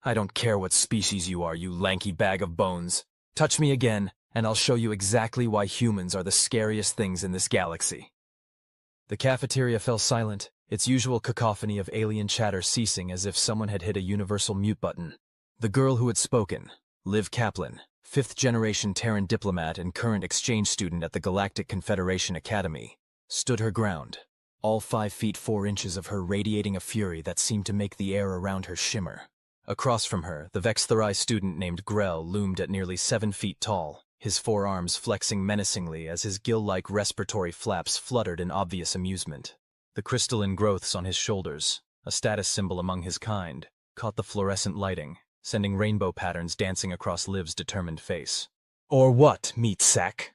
I don't care what species you are, you lanky bag of bones. Touch me again, and I'll show you exactly why humans are the scariest things in this galaxy. The cafeteria fell silent, its usual cacophony of alien chatter ceasing as if someone had hit a universal mute button. The girl who had spoken, Liv Kaplan, fifth-generation Terran diplomat and current exchange student at the Galactic Confederation Academy, stood her ground, all 5 feet 4 inches of her radiating a fury that seemed to make the air around her shimmer. Across from her, the Vextherai student named Grell loomed at nearly 7 feet tall, his forearms flexing menacingly as his gill-like respiratory flaps fluttered in obvious amusement. The crystalline growths on his shoulders, a status symbol among his kind, caught the fluorescent lighting, sending rainbow patterns dancing across Liv's determined face. "Or what, meat sack?"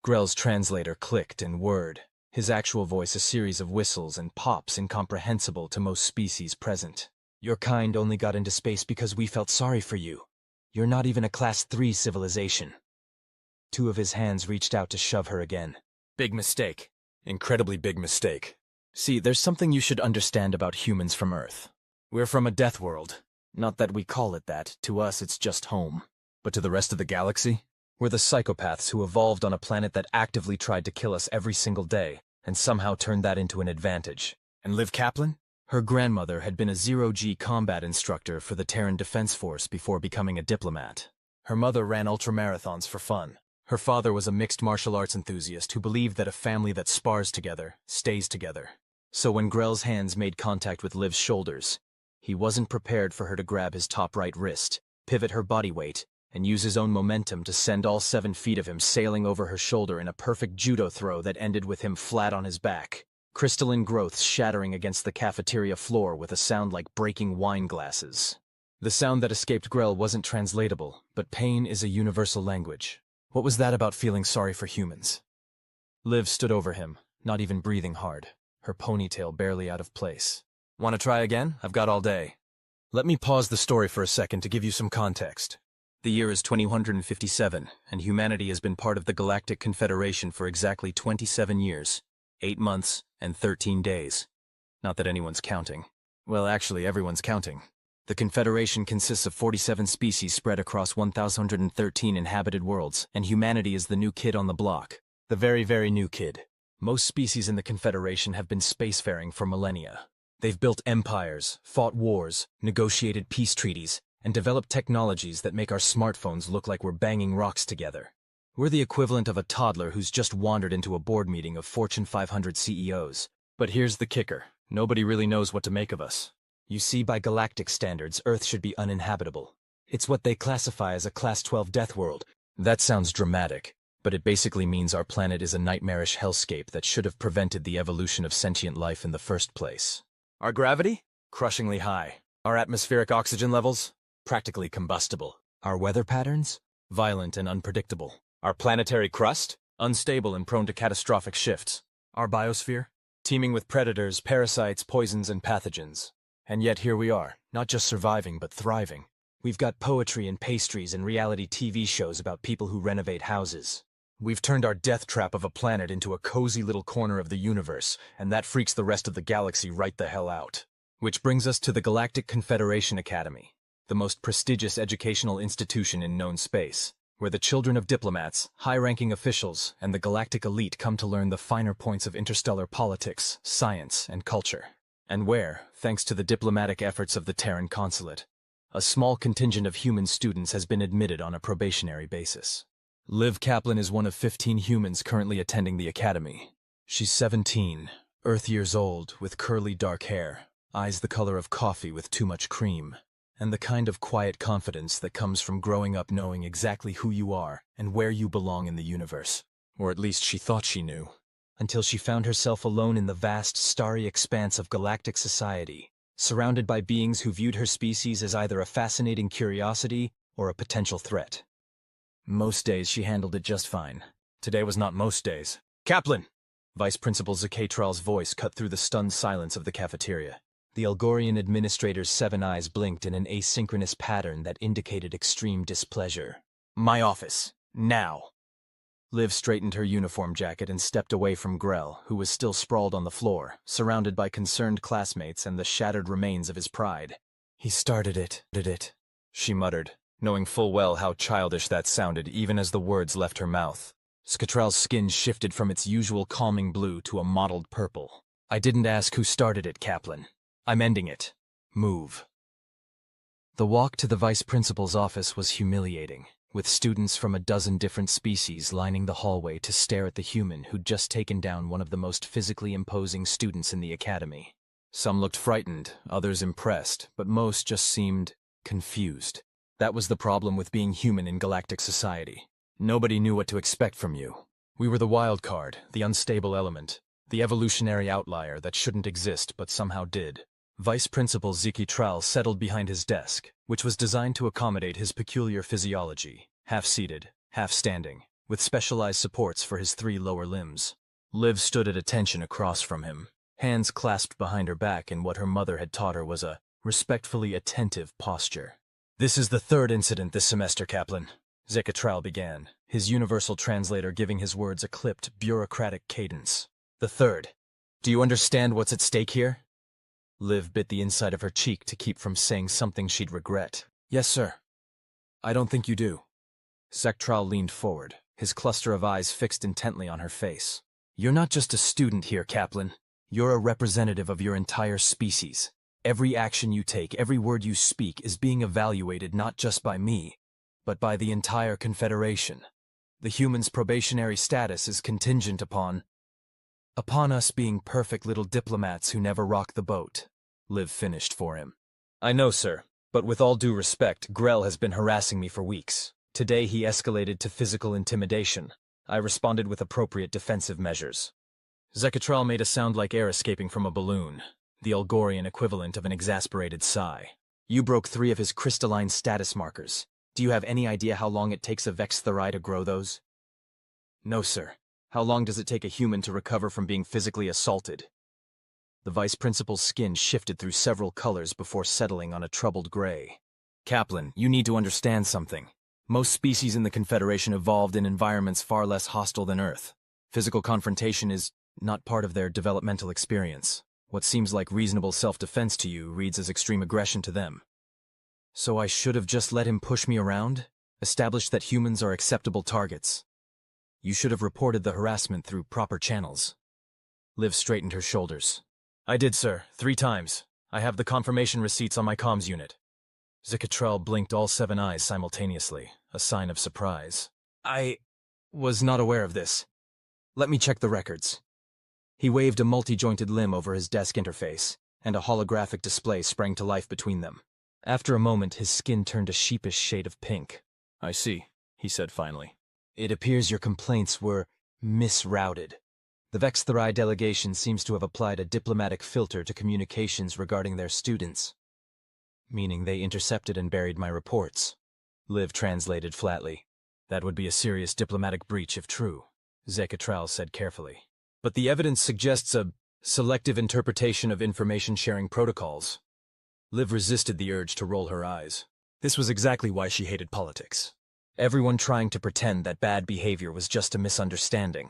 Grell's translator clicked and whirred, his actual voice a series of whistles and pops incomprehensible to most species present. "Your kind only got into space because we felt sorry for you. You're not even a Class 3 civilization." 2 of his hands reached out to shove her again. "Big mistake. Incredibly big mistake. See, there's something you should understand about humans from Earth. We're from a death world. Not that we call it that, to us it's just home. But to the rest of the galaxy, we're the psychopaths who evolved on a planet that actively tried to kill us every single day, and somehow turned that into an advantage. And Liv Kaplan? Her grandmother had been a zero-G combat instructor for the Terran Defense Force before becoming a diplomat. Her mother ran ultramarathons for fun. Her father was a mixed martial arts enthusiast who believed that a family that spars together stays together. So when Grell's hands made contact with Liv's shoulders, he wasn't prepared for her to grab his top right wrist, pivot her body weight, and use his own momentum to send all 7 feet of him sailing over her shoulder in a perfect judo throw that ended with him flat on his back, crystalline growths shattering against the cafeteria floor with a sound like breaking wine glasses. The sound that escaped Grell wasn't translatable, but pain is a universal language. What was that about feeling sorry for humans? Liv stood over him, not even breathing hard, her ponytail barely out of place. "Want to try again? I've got all day." Let me pause the story for a second to give you some context. The year is 2157, and humanity has been part of the Galactic Confederation for exactly 27 years, 8 months, and 13 days. Not that anyone's counting. Well, actually, everyone's counting. The Confederation consists of 47 species spread across 1,013 inhabited worlds, and humanity is the new kid on the block. The very, very new kid. Most species in the Confederation have been spacefaring for millennia. They've built empires, fought wars, negotiated peace treaties, and developed technologies that make our smartphones look like we're banging rocks together. We're the equivalent of a toddler who's just wandered into a board meeting of Fortune 500 CEOs. But here's the kicker. Nobody really knows what to make of us. You see, by galactic standards, Earth should be uninhabitable. It's what they classify as a Class 12 death world. That sounds dramatic, but it basically means our planet is a nightmarish hellscape that should have prevented the evolution of sentient life in the first place. Our gravity? Crushingly high. Our atmospheric oxygen levels? Practically combustible. Our weather patterns? Violent and unpredictable. Our planetary crust? Unstable and prone to catastrophic shifts. Our biosphere? Teeming with predators, parasites, poisons, and pathogens. And yet here we are, not just surviving, but thriving. We've got poetry and pastries and reality TV shows about people who renovate houses. We've turned our death trap of a planet into a cozy little corner of the universe, and that freaks the rest of the galaxy right the hell out. Which brings us to the Galactic Confederation Academy, the most prestigious educational institution in known space, where the children of diplomats, high-ranking officials, and the galactic elite come to learn the finer points of interstellar politics, science, and culture. And where, thanks to the diplomatic efforts of the Terran consulate, a small contingent of human students has been admitted on a probationary basis. Liv Kaplan is one of 15 humans currently attending the academy. She's 17, Earth years old, with curly dark hair, eyes the color of coffee with too much cream, and the kind of quiet confidence that comes from growing up knowing exactly who you are and where you belong in the universe. Or at least she thought she knew. Until she found herself alone in the vast, starry expanse of galactic society, surrounded by beings who viewed her species as either a fascinating curiosity or a potential threat. Most days she handled it just fine. Today was not most days. "Kaplan!" Vice Principal Zakatral's voice cut through the stunned silence of the cafeteria. The Algorian administrator's 7 eyes blinked in an asynchronous pattern that indicated extreme displeasure. "My office. Now!" Liv straightened her uniform jacket and stepped away from Grell, who was still sprawled on the floor, surrounded by concerned classmates and the shattered remains of his pride. He started it, she muttered, knowing full well how childish that sounded even as the words left her mouth. Scatral's skin shifted from its usual calming blue to a mottled purple. I didn't ask who started it, Kaplan. I'm ending it. Move. The walk to the vice principal's office was humiliating, with students from a dozen different species lining the hallway to stare at the human who'd just taken down one of the most physically imposing students in the academy. Some looked frightened, others impressed, but most just seemed confused. That was the problem with being human in galactic society. Nobody knew what to expect from you. We were the wild card, the unstable element, the evolutionary outlier that shouldn't exist but somehow did. Vice Principal Ziki Tral settled behind his desk, which was designed to accommodate his peculiar physiology, half-seated, half-standing, with specialized supports for his 3 lower limbs. Liv stood at attention across from him, hands clasped behind her back in what her mother had taught her was a respectfully attentive posture. This is the 3rd incident this semester, Kaplan, Zekatral began, his universal translator giving his words a clipped, bureaucratic cadence. The 3rd. Do you understand what's at stake here? Liv bit the inside of her cheek to keep from saying something she'd regret. Yes, sir. I don't think you do. Zektral leaned forward, his cluster of eyes fixed intently on her face. You're not just a student here, Kaplan. You're a representative of your entire species. Every action you take, every word you speak is being evaluated not just by me, but by the entire Confederation. The human's probationary status is contingent upon us being perfect little diplomats who never rock the boat, Liv finished for him. I know, sir, but with all due respect, Grell has been harassing me for weeks. Today he escalated to physical intimidation. I responded with appropriate defensive measures. Zekatral made a sound like air escaping from a balloon, the Algorian equivalent of an exasperated sigh. You broke 3 of his crystalline status markers. Do you have any idea how long it takes a Vextherai to grow those? No, sir. How long does it take a human to recover from being physically assaulted? The vice principal's skin shifted through several colors before settling on a troubled gray. Kaplan, you need to understand something. Most species in the Confederation evolved in environments far less hostile than Earth. Physical confrontation is not part of their developmental experience. What seems like reasonable self-defense to you reads as extreme aggression to them. So I should have just let him push me around? Established that humans are acceptable targets? You should have reported the harassment through proper channels. Liv straightened her shoulders. I did, sir, 3 times. I have the confirmation receipts on my comms unit. Zikatrell blinked all 7 eyes simultaneously, a sign of surprise. I was not aware of this. Let me check the records. He waved a multi-jointed limb over his desk interface, and a holographic display sprang to life between them. After a moment, his skin turned a sheepish shade of pink. I see, he said finally. It appears your complaints were misrouted. The Vextherai delegation seems to have applied a diplomatic filter to communications regarding their students. Meaning they intercepted and buried my reports. Liv translated flatly. That would be a serious diplomatic breach if true, Zekatral said carefully. But the evidence suggests a selective interpretation of information-sharing protocols. Liv resisted the urge to roll her eyes. This was exactly why she hated politics. Everyone trying to pretend that bad behavior was just a misunderstanding,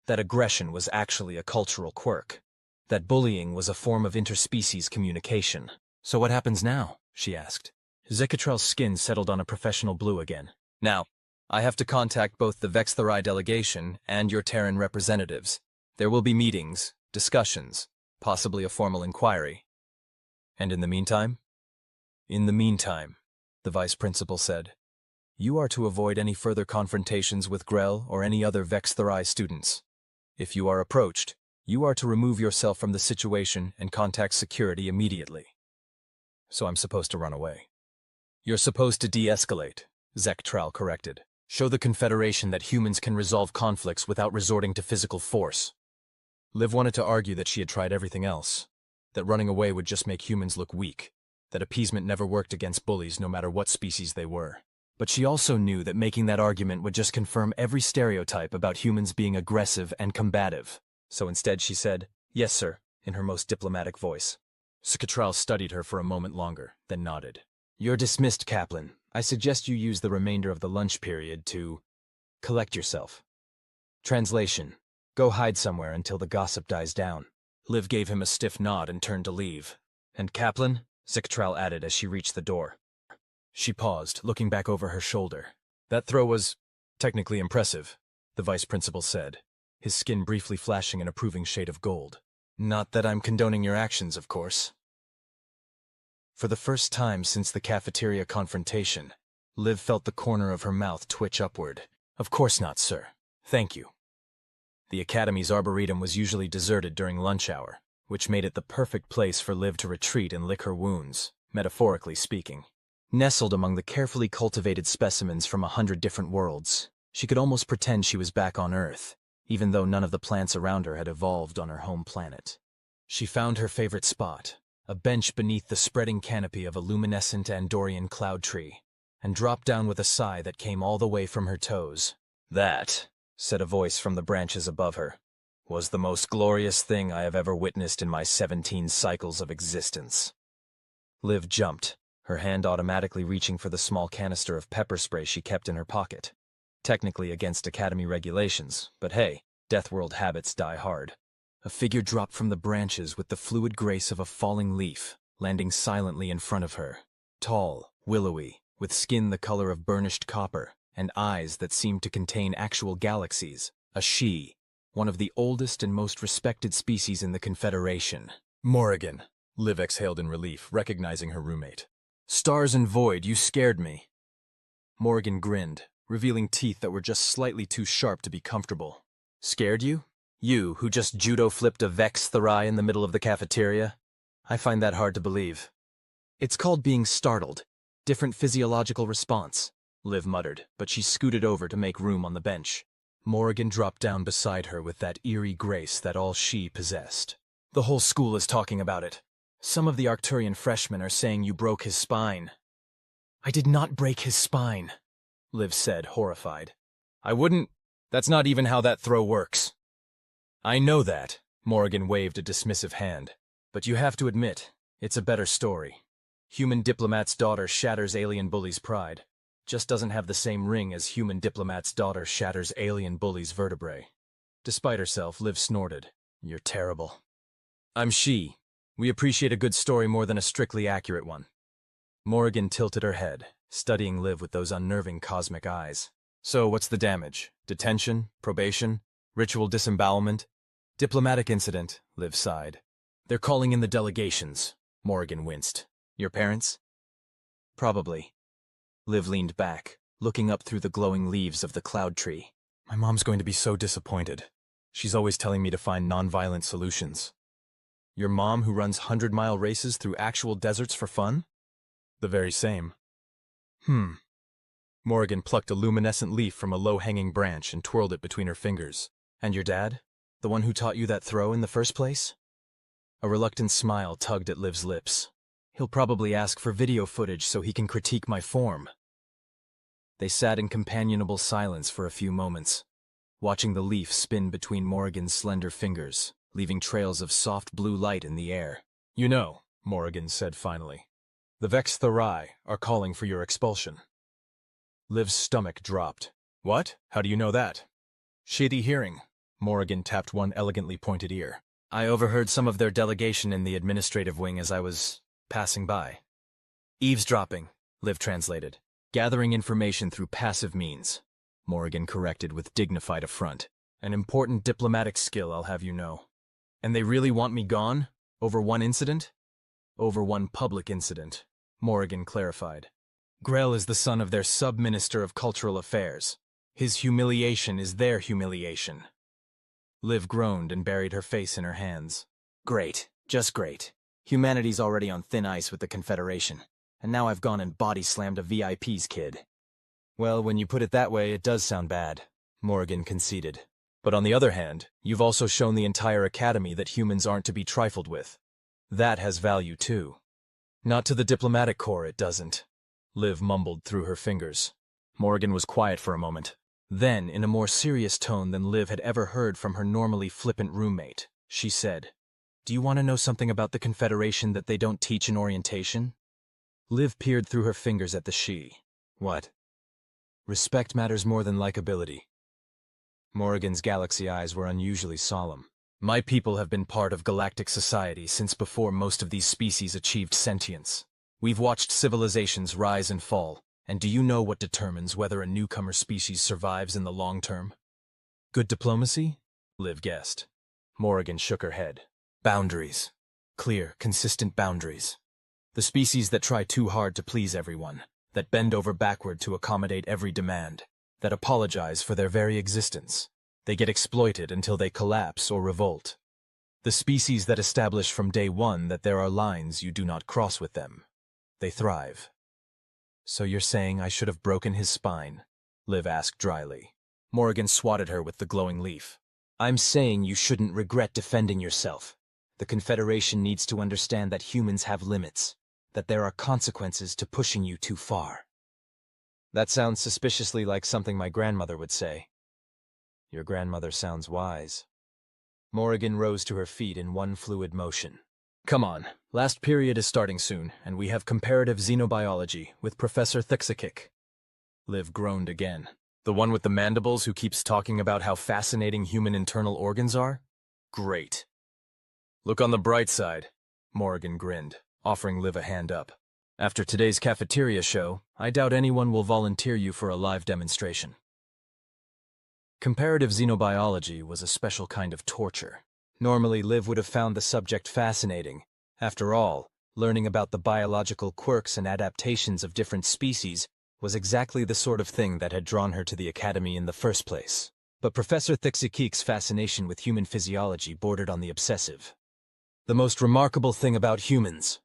that aggression was actually a cultural quirk, that bullying was a form of interspecies communication. So what happens now? She asked. Zekatrel's skin settled on a professional blue again. Now, I have to contact both the Vextherai delegation and your Terran representatives. There will be meetings, discussions, possibly a formal inquiry. And in the meantime? In the meantime, the vice principal said, you are to avoid any further confrontations with Grell or any other Vextherai students. If you are approached, you are to remove yourself from the situation and contact security immediately. So I'm supposed to run away. You're supposed to de-escalate, Zektral corrected. Show the Confederation that humans can resolve conflicts without resorting to physical force. Liv wanted to argue that she had tried everything else, that running away would just make humans look weak, that appeasement never worked against bullies no matter what species they were. But she also knew that making that argument would just confirm every stereotype about humans being aggressive and combative. So instead she said, yes, sir, in her most diplomatic voice. Zekatral studied her for a moment longer, then nodded. You're dismissed, Kaplan. I suggest you use the remainder of the lunch period to collect yourself. Translation. Go hide somewhere until the gossip dies down. Liv gave him a stiff nod and turned to leave. And Kaplan, Zictral added as she reached the door. She paused, looking back over her shoulder. That throw was technically impressive, the vice principal said, his skin briefly flashing an approving shade of gold. Not that I'm condoning your actions, of course. For the first time since the cafeteria confrontation, Liv felt the corner of her mouth twitch upward. Of course not, sir. Thank you. The Academy's arboretum was usually deserted during lunch hour, which made it the perfect place for Liv to retreat and lick her wounds, metaphorically speaking. Nestled among the carefully cultivated specimens from 100 different worlds, she could almost pretend she was back on Earth, even though none of the plants around her had evolved on her home planet. She found her favorite spot, a bench beneath the spreading canopy of a luminescent Andorian cloud tree, and dropped down with a sigh that came all the way from her toes. That, said a voice from the branches above her, was the most glorious thing I have ever witnessed in my 17 cycles of existence. Liv jumped, her hand automatically reaching for the small canister of pepper spray she kept in her pocket. Technically against Academy regulations, but hey, Deathworld habits die hard. A figure dropped from the branches with the fluid grace of a falling leaf, landing silently in front of her. Tall, willowy, with skin the color of burnished copper, and eyes that seemed to contain actual galaxies. A she, one of the oldest and most respected species in the Confederation. Morrigan, Liv exhaled in relief, recognizing her roommate. Stars and void, you scared me. Morrigan grinned, revealing teeth that were just slightly too sharp to be comfortable. Scared you? You, who just judo-flipped a Vex Therai in the middle of the cafeteria? I find that hard to believe. It's called being startled. Different physiological response, Liv muttered, but she scooted over to make room on the bench. Morrigan dropped down beside her with that eerie grace that all she possessed. The whole school is talking about it. Some of the Arcturian freshmen are saying you broke his spine. I did not break his spine, Liv said, horrified. I wouldn't. That's not even how that throw works. I know that, Morrigan waved a dismissive hand. But you have to admit, it's a better story. Human diplomat's daughter shatters alien bully's pride. Just doesn't have the same ring as human diplomat's daughter shatters alien bully's vertebrae. Despite herself, Liv snorted. You're terrible. I'm she. We appreciate a good story more than a strictly accurate one. Morrigan tilted her head, studying Liv with those unnerving cosmic eyes. So what's the damage? Detention? Probation? Ritual disembowelment? Diplomatic incident, Liv sighed. They're calling in the delegations, Morrigan winced. Your parents? Probably. Liv leaned back, looking up through the glowing leaves of the cloud tree. My mom's going to be so disappointed. She's always telling me to find nonviolent solutions. Your mom who runs 100-mile races through actual deserts for fun? The very same. Morrigan plucked a luminescent leaf from a low-hanging branch and twirled it between her fingers. And your dad? The one who taught you that throw in the first place? A reluctant smile tugged at Liv's lips. He'll probably ask for video footage so he can critique my form. They sat in companionable silence for a few moments, watching the leaf spin between Morrigan's slender fingers, leaving trails of soft blue light in the air. You know, Morrigan said finally, the Vex Therai are calling for your expulsion. Liv's stomach dropped. What? How do you know that? Shady hearing. Morrigan tapped one elegantly pointed ear. I overheard some of their delegation in the administrative wing as I was passing by. Eavesdropping, Liv translated. Gathering information through passive means, Morrigan corrected with dignified affront. An important diplomatic skill, I'll have you know. And they really want me gone? Over one incident? Over one public incident, Morrigan clarified. Grell is the son of their sub-minister of cultural affairs. His humiliation is their humiliation. Liv groaned and buried her face in her hands. Great, just great. Humanity's already on thin ice with the Confederation, and now I've gone and body-slammed a VIP's kid. Well, when you put it that way, it does sound bad, Morrigan conceded. But on the other hand, you've also shown the entire Academy that humans aren't to be trifled with. That has value too. Not to the diplomatic corps, it doesn't. Liv mumbled through her fingers. Morrigan was quiet for a moment. Then, in a more serious tone than Liv had ever heard from her normally flippant roommate, she said, Do you want to know something about the Confederation that they don't teach in orientation? Liv peered through her fingers at the she. What? Respect matters more than likability. Morrigan's galaxy eyes were unusually solemn. My people have been part of galactic society since before most of these species achieved sentience. We've watched civilizations rise and fall, and do you know what determines whether a newcomer species survives in the long term? Good diplomacy? Liv guessed. Morrigan shook her head. Boundaries. Clear, consistent boundaries. The species that try too hard to please everyone, that bend over backward to accommodate every demand, that apologize for their very existence. They get exploited until they collapse or revolt. The species that establish from day one that there are lines you do not cross with them. They thrive. So you're saying I should have broken his spine? Liv asked dryly. Morrigan swatted her with the glowing leaf. I'm saying you shouldn't regret defending yourself. The Confederation needs to understand that humans have limits, that there are consequences to pushing you too far. That sounds suspiciously like something my grandmother would say. Your grandmother sounds wise. Morrigan rose to her feet in one fluid motion. Come on, last period is starting soon, and we have comparative xenobiology with Professor Thixakik. Liv groaned again. The one with the mandibles who keeps talking about how fascinating human internal organs are? Great. Look on the bright side, Morrigan grinned, offering Liv a hand up. After today's cafeteria show, I doubt anyone will volunteer you for a live demonstration. Comparative xenobiology was a special kind of torture. Normally, Liv would have found the subject fascinating. After all, learning about the biological quirks and adaptations of different species was exactly the sort of thing that had drawn her to the academy in the first place. But Professor Thixakik's fascination with human physiology bordered on the obsessive. The most remarkable thing about humans,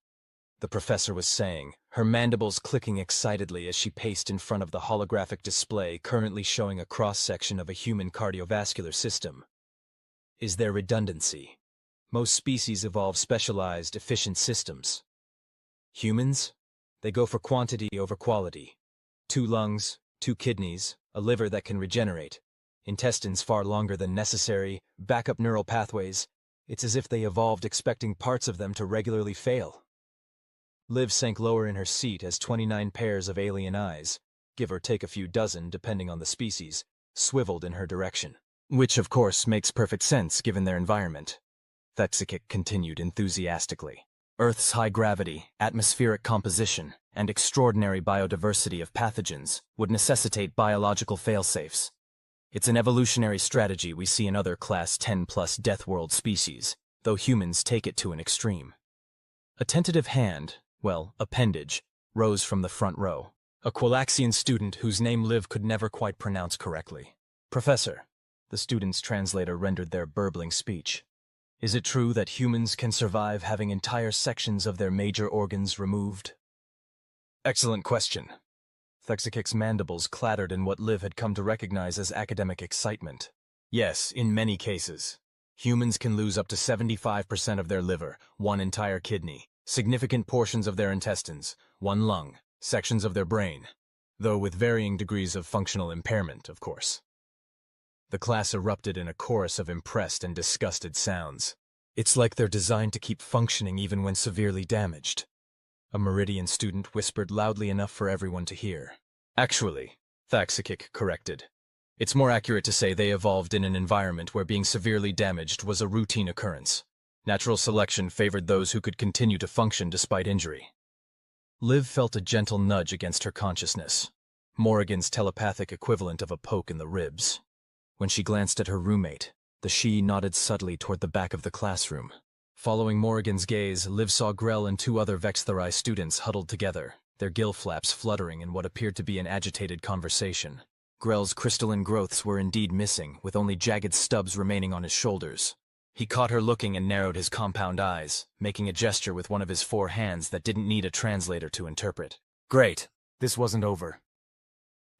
the professor was saying, her mandibles clicking excitedly as she paced in front of the holographic display currently showing a cross-section of a human cardiovascular system, is their redundancy. Most species evolve specialized, efficient systems. Humans? They go for quantity over quality. 2 lungs, 2 kidneys, a liver that can regenerate, intestines far longer than necessary, backup neural pathways. It's as if they evolved expecting parts of them to regularly fail. Liv sank lower in her seat as 29 pairs of alien eyes, give or take a few dozen depending on the species, swiveled in her direction. Which, of course, makes perfect sense given their environment. Thixakik continued enthusiastically. Earth's high gravity, atmospheric composition, and extraordinary biodiversity of pathogens would necessitate biological failsafes. It's an evolutionary strategy we see in other Class 10+ Death World species, though humans take it to an extreme. A tentative hand, well, appendage, rose from the front row. A Qualaxian student whose name Liv could never quite pronounce correctly. Professor, the student's translator rendered their burbling speech. Is it true that humans can survive having entire sections of their major organs removed? Excellent question. Thixakik's mandibles clattered in what Liv had come to recognize as academic excitement. Yes, in many cases. Humans can lose up to 75% of their liver, 1 entire kidney, significant portions of their intestines, 1 lung, sections of their brain, though with varying degrees of functional impairment, of course. The class erupted in a chorus of impressed and disgusted sounds. It's like they're designed to keep functioning even when severely damaged. A Meridian student whispered loudly enough for everyone to hear. Actually, Thixakik corrected. It's more accurate to say they evolved in an environment where being severely damaged was a routine occurrence. Natural selection favored those who could continue to function despite injury. Liv felt a gentle nudge against her consciousness, Morrigan's telepathic equivalent of a poke in the ribs. When she glanced at her roommate, the she nodded subtly toward the back of the classroom. Following Morrigan's gaze, Liv saw Grell and 2 other Vextherai students huddled together, their gill flaps fluttering in what appeared to be an agitated conversation. Grell's crystalline growths were indeed missing, with only jagged stubs remaining on his shoulders. He caught her looking and narrowed his compound eyes, making a gesture with one of his 4 hands that didn't need a translator to interpret. Great. This wasn't over.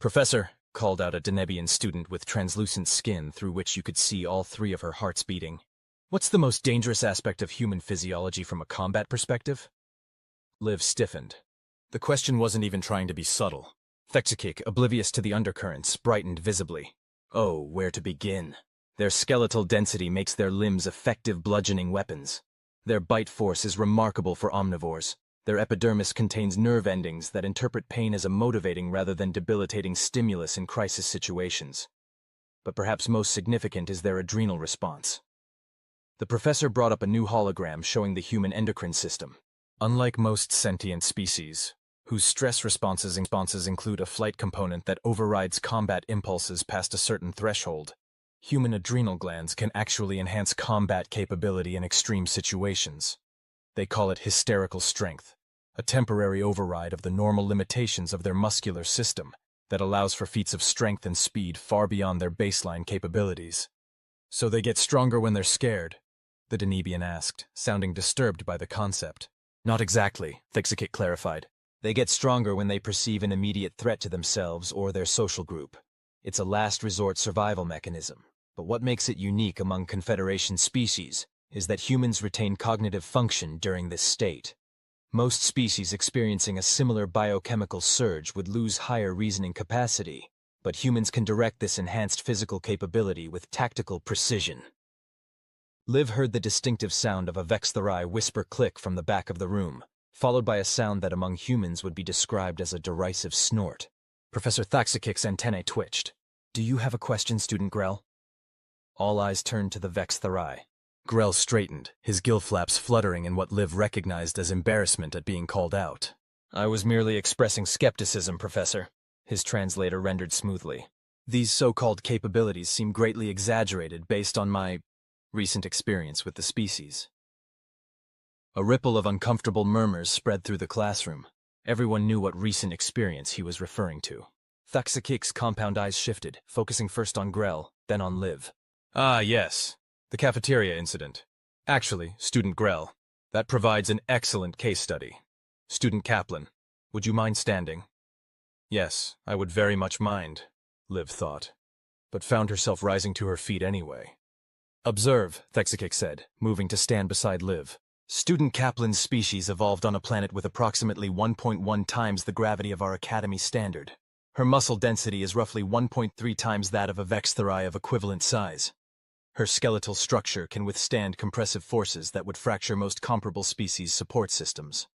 Professor, called out a Denebian student with translucent skin through which you could see all 3 of her hearts beating. What's the most dangerous aspect of human physiology from a combat perspective? Liv stiffened. The question wasn't even trying to be subtle. Thixakik, oblivious to the undercurrents, brightened visibly. Oh, where to begin? Their skeletal density makes their limbs effective bludgeoning weapons. Their bite force is remarkable for omnivores. Their epidermis contains nerve endings that interpret pain as a motivating rather than debilitating stimulus in crisis situations. But perhaps most significant is their adrenal response. The professor brought up a new hologram showing the human endocrine system. Unlike most sentient species, whose stress responses include a flight component that overrides combat impulses past a certain threshold, human adrenal glands can actually enhance combat capability in extreme situations. They call it hysterical strength, a temporary override of the normal limitations of their muscular system that allows for feats of strength and speed far beyond their baseline capabilities. So they get stronger when they're scared? The Denebian asked, sounding disturbed by the concept. Not exactly, Thixikik clarified. They get stronger when they perceive an immediate threat to themselves or their social group. It's a last resort survival mechanism. But what makes it unique among Confederation species is that humans retain cognitive function during this state. Most species experiencing a similar biochemical surge would lose higher reasoning capacity, but humans can direct this enhanced physical capability with tactical precision. Liv heard the distinctive sound of a Vextherai whisper click from the back of the room, followed by a sound that among humans would be described as a derisive snort. Professor Thaxikik's antennae twitched. Do you have a question, Student Grell? All eyes turned to the Vextherai. Grell straightened, his gill flaps fluttering in what Liv recognized as embarrassment at being called out. I was merely expressing skepticism, Professor, his translator rendered smoothly. These so-called capabilities seem greatly exaggerated based on my recent experience with the species. A ripple of uncomfortable murmurs spread through the classroom. Everyone knew what recent experience he was referring to. Thaxikik's compound eyes shifted, focusing first on Grell, then on Liv. Ah, yes. The cafeteria incident. Actually, Student Grell, that provides an excellent case study. Student Kaplan, would you mind standing? Yes, I would very much mind, Liv thought, but found herself rising to her feet anyway. Observe, Thexikik said, moving to stand beside Liv. Student Kaplan's species evolved on a planet with approximately 1.1 times the gravity of our Academy standard. Her muscle density is roughly 1.3 times that of a Vextherai of equivalent size. Her skeletal structure can withstand compressive forces that would fracture most comparable species' support systems.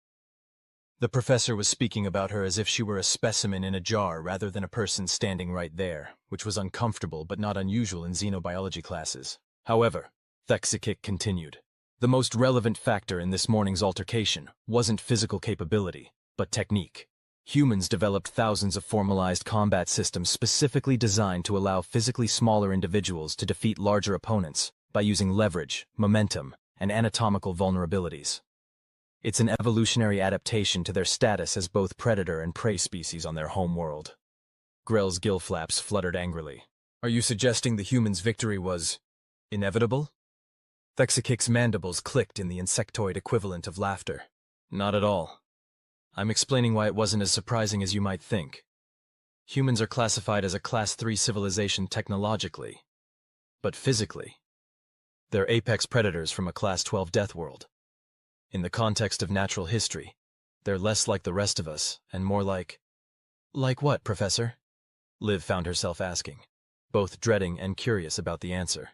The professor was speaking about her as if she were a specimen in a jar rather than a person standing right there, which was uncomfortable but not unusual in xenobiology classes. However, Thexikik continued, the most relevant factor in this morning's altercation wasn't physical capability, but technique. Humans developed thousands of formalized combat systems specifically designed to allow physically smaller individuals to defeat larger opponents by using leverage, momentum, and anatomical vulnerabilities. It's an evolutionary adaptation to their status as both predator and prey species on their home world. Grell's gill flaps fluttered angrily. Are you suggesting the humans' victory was inevitable? Thexikik's mandibles clicked in the insectoid equivalent of laughter. Not at all. I'm explaining why it wasn't as surprising as you might think. Humans are classified as a Class 3 civilization technologically, but physically, they're apex predators from a Class 12 death world. In the context of natural history, they're less like the rest of us, and more like... Like what, Professor? Liv found herself asking, both dreading and curious about the answer.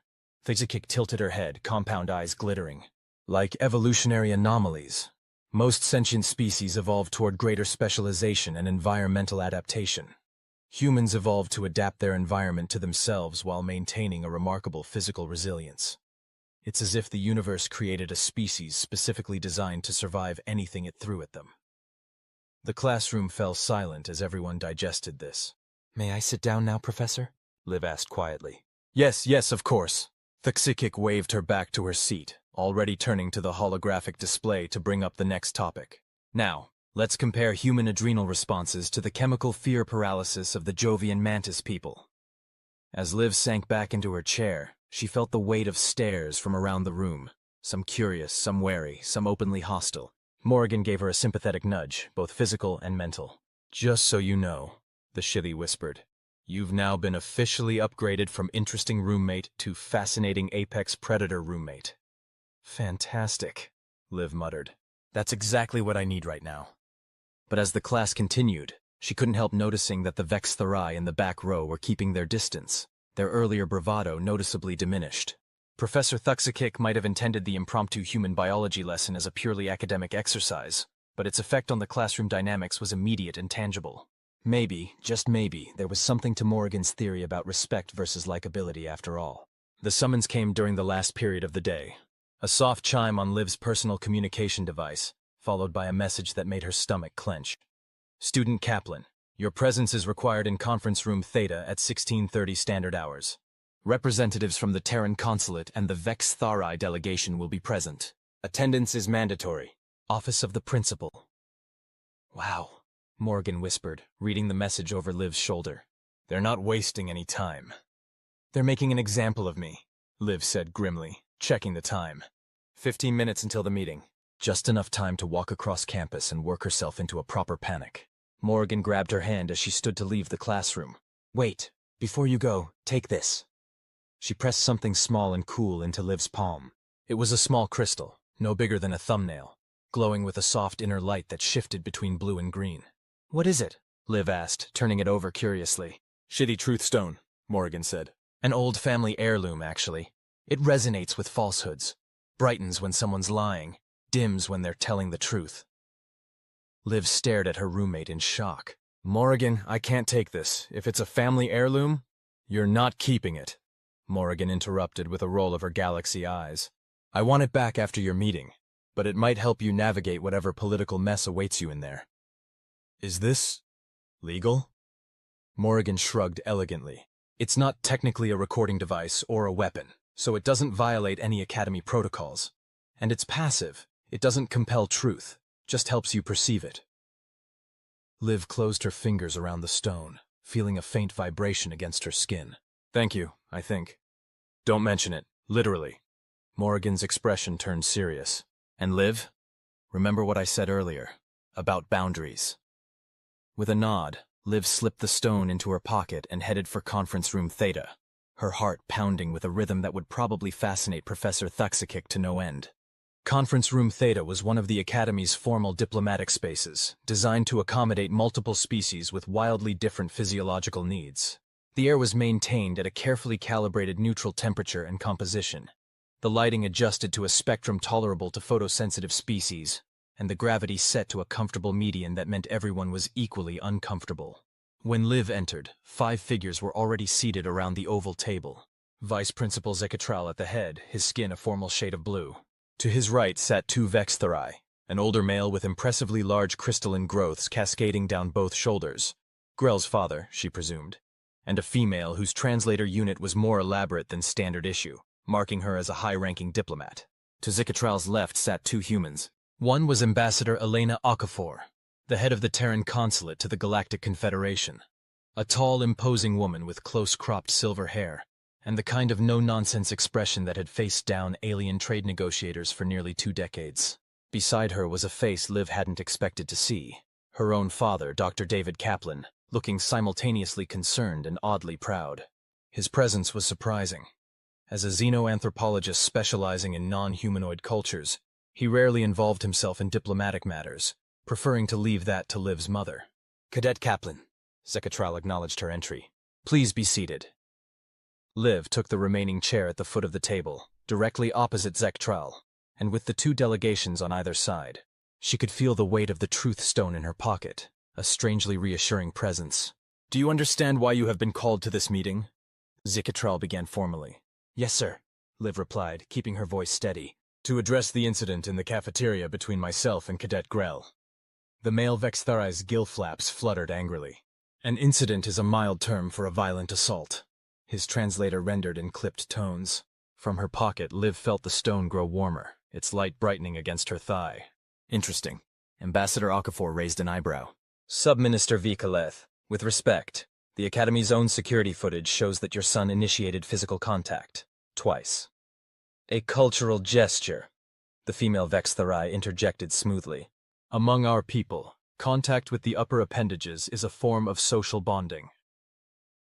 Thixikik tilted her head, compound eyes glittering. Like evolutionary anomalies. Most sentient species evolved toward greater specialization and environmental adaptation. Humans evolved to adapt their environment to themselves while maintaining a remarkable physical resilience. It's as if the universe created a species specifically designed to survive anything it threw at them. The classroom fell silent as everyone digested this. May I sit down now, Professor? Liv asked quietly. Yes, of course. Thixikik waved her back to her seat, already turning to the holographic display to bring up the next topic. Now, let's compare human adrenal responses to the chemical fear paralysis of the Jovian mantis people. As Liv sank back into her chair, she felt the weight of stares from around the room, some curious, some wary, some openly hostile. Morrigan gave her a sympathetic nudge, both physical and mental. Just so you know, the shilly whispered, you've now been officially upgraded from interesting roommate to fascinating apex predator roommate. Fantastic, Liv muttered. That's exactly what I need right now. But as the class continued, she couldn't help noticing that the Vextherai in the back row were keeping their distance, their earlier bravado noticeably diminished. Professor Thixikik might have intended the impromptu human biology lesson as a purely academic exercise, but its effect on the classroom dynamics was immediate and tangible. Maybe, just maybe, there was something to Morrigan's theory about respect versus likability after all. The summons came during the last period of the day. A soft chime on Liv's personal communication device, followed by a message that made her stomach clench. Student Kaplan, your presence is required in conference room Theta at 16:30 standard hours. Representatives from the Terran Consulate and the Vex Thari delegation will be present. Attendance is mandatory. Office of the Principal. Wow, Morgan whispered, reading the message over Liv's shoulder. They're not wasting any time. They're making an example of me, Liv said grimly, checking the time. 15 minutes until the meeting. Just enough time to walk across campus and work herself into a proper panic. Morgan grabbed her hand as she stood to leave the classroom. Wait, before you go, take this. She pressed something small and cool into Liv's palm. It was a small crystal, no bigger than a thumbnail, glowing with a soft inner light that shifted between blue and green. What is it? Liv asked, turning it over curiously. Shitty truth stone, Morgan said. An old family heirloom, actually. It resonates with falsehoods, brightens when someone's lying, dims when they're telling the truth. Liv stared at her roommate in shock. Morgan, I can't take this. If it's a family heirloom, you're not keeping it. Morgan interrupted with a roll of her galaxy eyes. I want it back after your meeting, but it might help you navigate whatever political mess awaits you in there. Is this legal? Morgan shrugged elegantly. It's not technically a recording device or a weapon, so it doesn't violate any Academy protocols. And it's passive. It doesn't compel truth, just helps you perceive it. Liv closed her fingers around the stone, feeling a faint vibration against her skin. Thank you, I think. Don't mention it, literally. Morgan's expression turned serious. And Liv, remember what I said earlier, about boundaries. With a nod, Liv slipped the stone into her pocket and headed for conference room Theta, her heart pounding with a rhythm that would probably fascinate Professor Thuxakik to no end. Conference room Theta was one of the Academy's formal diplomatic spaces, designed to accommodate multiple species with wildly different physiological needs. The air was maintained at a carefully calibrated neutral temperature and composition. The lighting adjusted to a spectrum tolerable to photosensitive species, and the gravity set to a comfortable median that meant everyone was equally uncomfortable. When Liv entered, 5 figures were already seated around the oval table. Vice Principal Zekatral at the head, his skin a formal shade of blue. To his right sat 2 Vex Thari, an older male with impressively large crystalline growths cascading down both shoulders. Grell's father, she presumed, and a female whose translator unit was more elaborate than standard issue, marking her as a high-ranking diplomat. To Zikatral's left sat 2 humans. One was Ambassador Elena Okafor, the head of the Terran Consulate to the Galactic Confederation. A tall, imposing woman with close-cropped silver hair, and the kind of no-nonsense expression that had faced down alien trade negotiators for nearly 2 decades. Beside her was a face Liv hadn't expected to see. Her own father, Dr. David Kaplan, looking simultaneously concerned and oddly proud. His presence was surprising. As a xenoanthropologist specializing in non-humanoid cultures, he rarely involved himself in diplomatic matters, preferring to leave that to Liv's mother. Cadet Kaplan, Zekatral acknowledged her entry. Please be seated. Liv took the remaining chair at the foot of the table, directly opposite Zekatral, and with the 2 delegations on either side. She could feel the weight of the truth stone in her pocket, a strangely reassuring presence. Do you understand why you have been called to this meeting? Zekatral began formally. Yes, sir, Liv replied, keeping her voice steady. To address the incident in the cafeteria between myself and Cadet Grell. The male Vex Thari's gill flaps fluttered angrily. An incident is a mild term for a violent assault. His translator rendered in clipped tones. From her pocket, Liv felt the stone grow warmer, its light brightening against her thigh. Interesting. Ambassador Okafor raised an eyebrow. Sub-Minister Vikaleth, with respect, the Academy's own security footage shows that your son initiated physical contact. Twice. A cultural gesture, the female Vex Thari interjected smoothly. Among our people, contact with the upper appendages is a form of social bonding.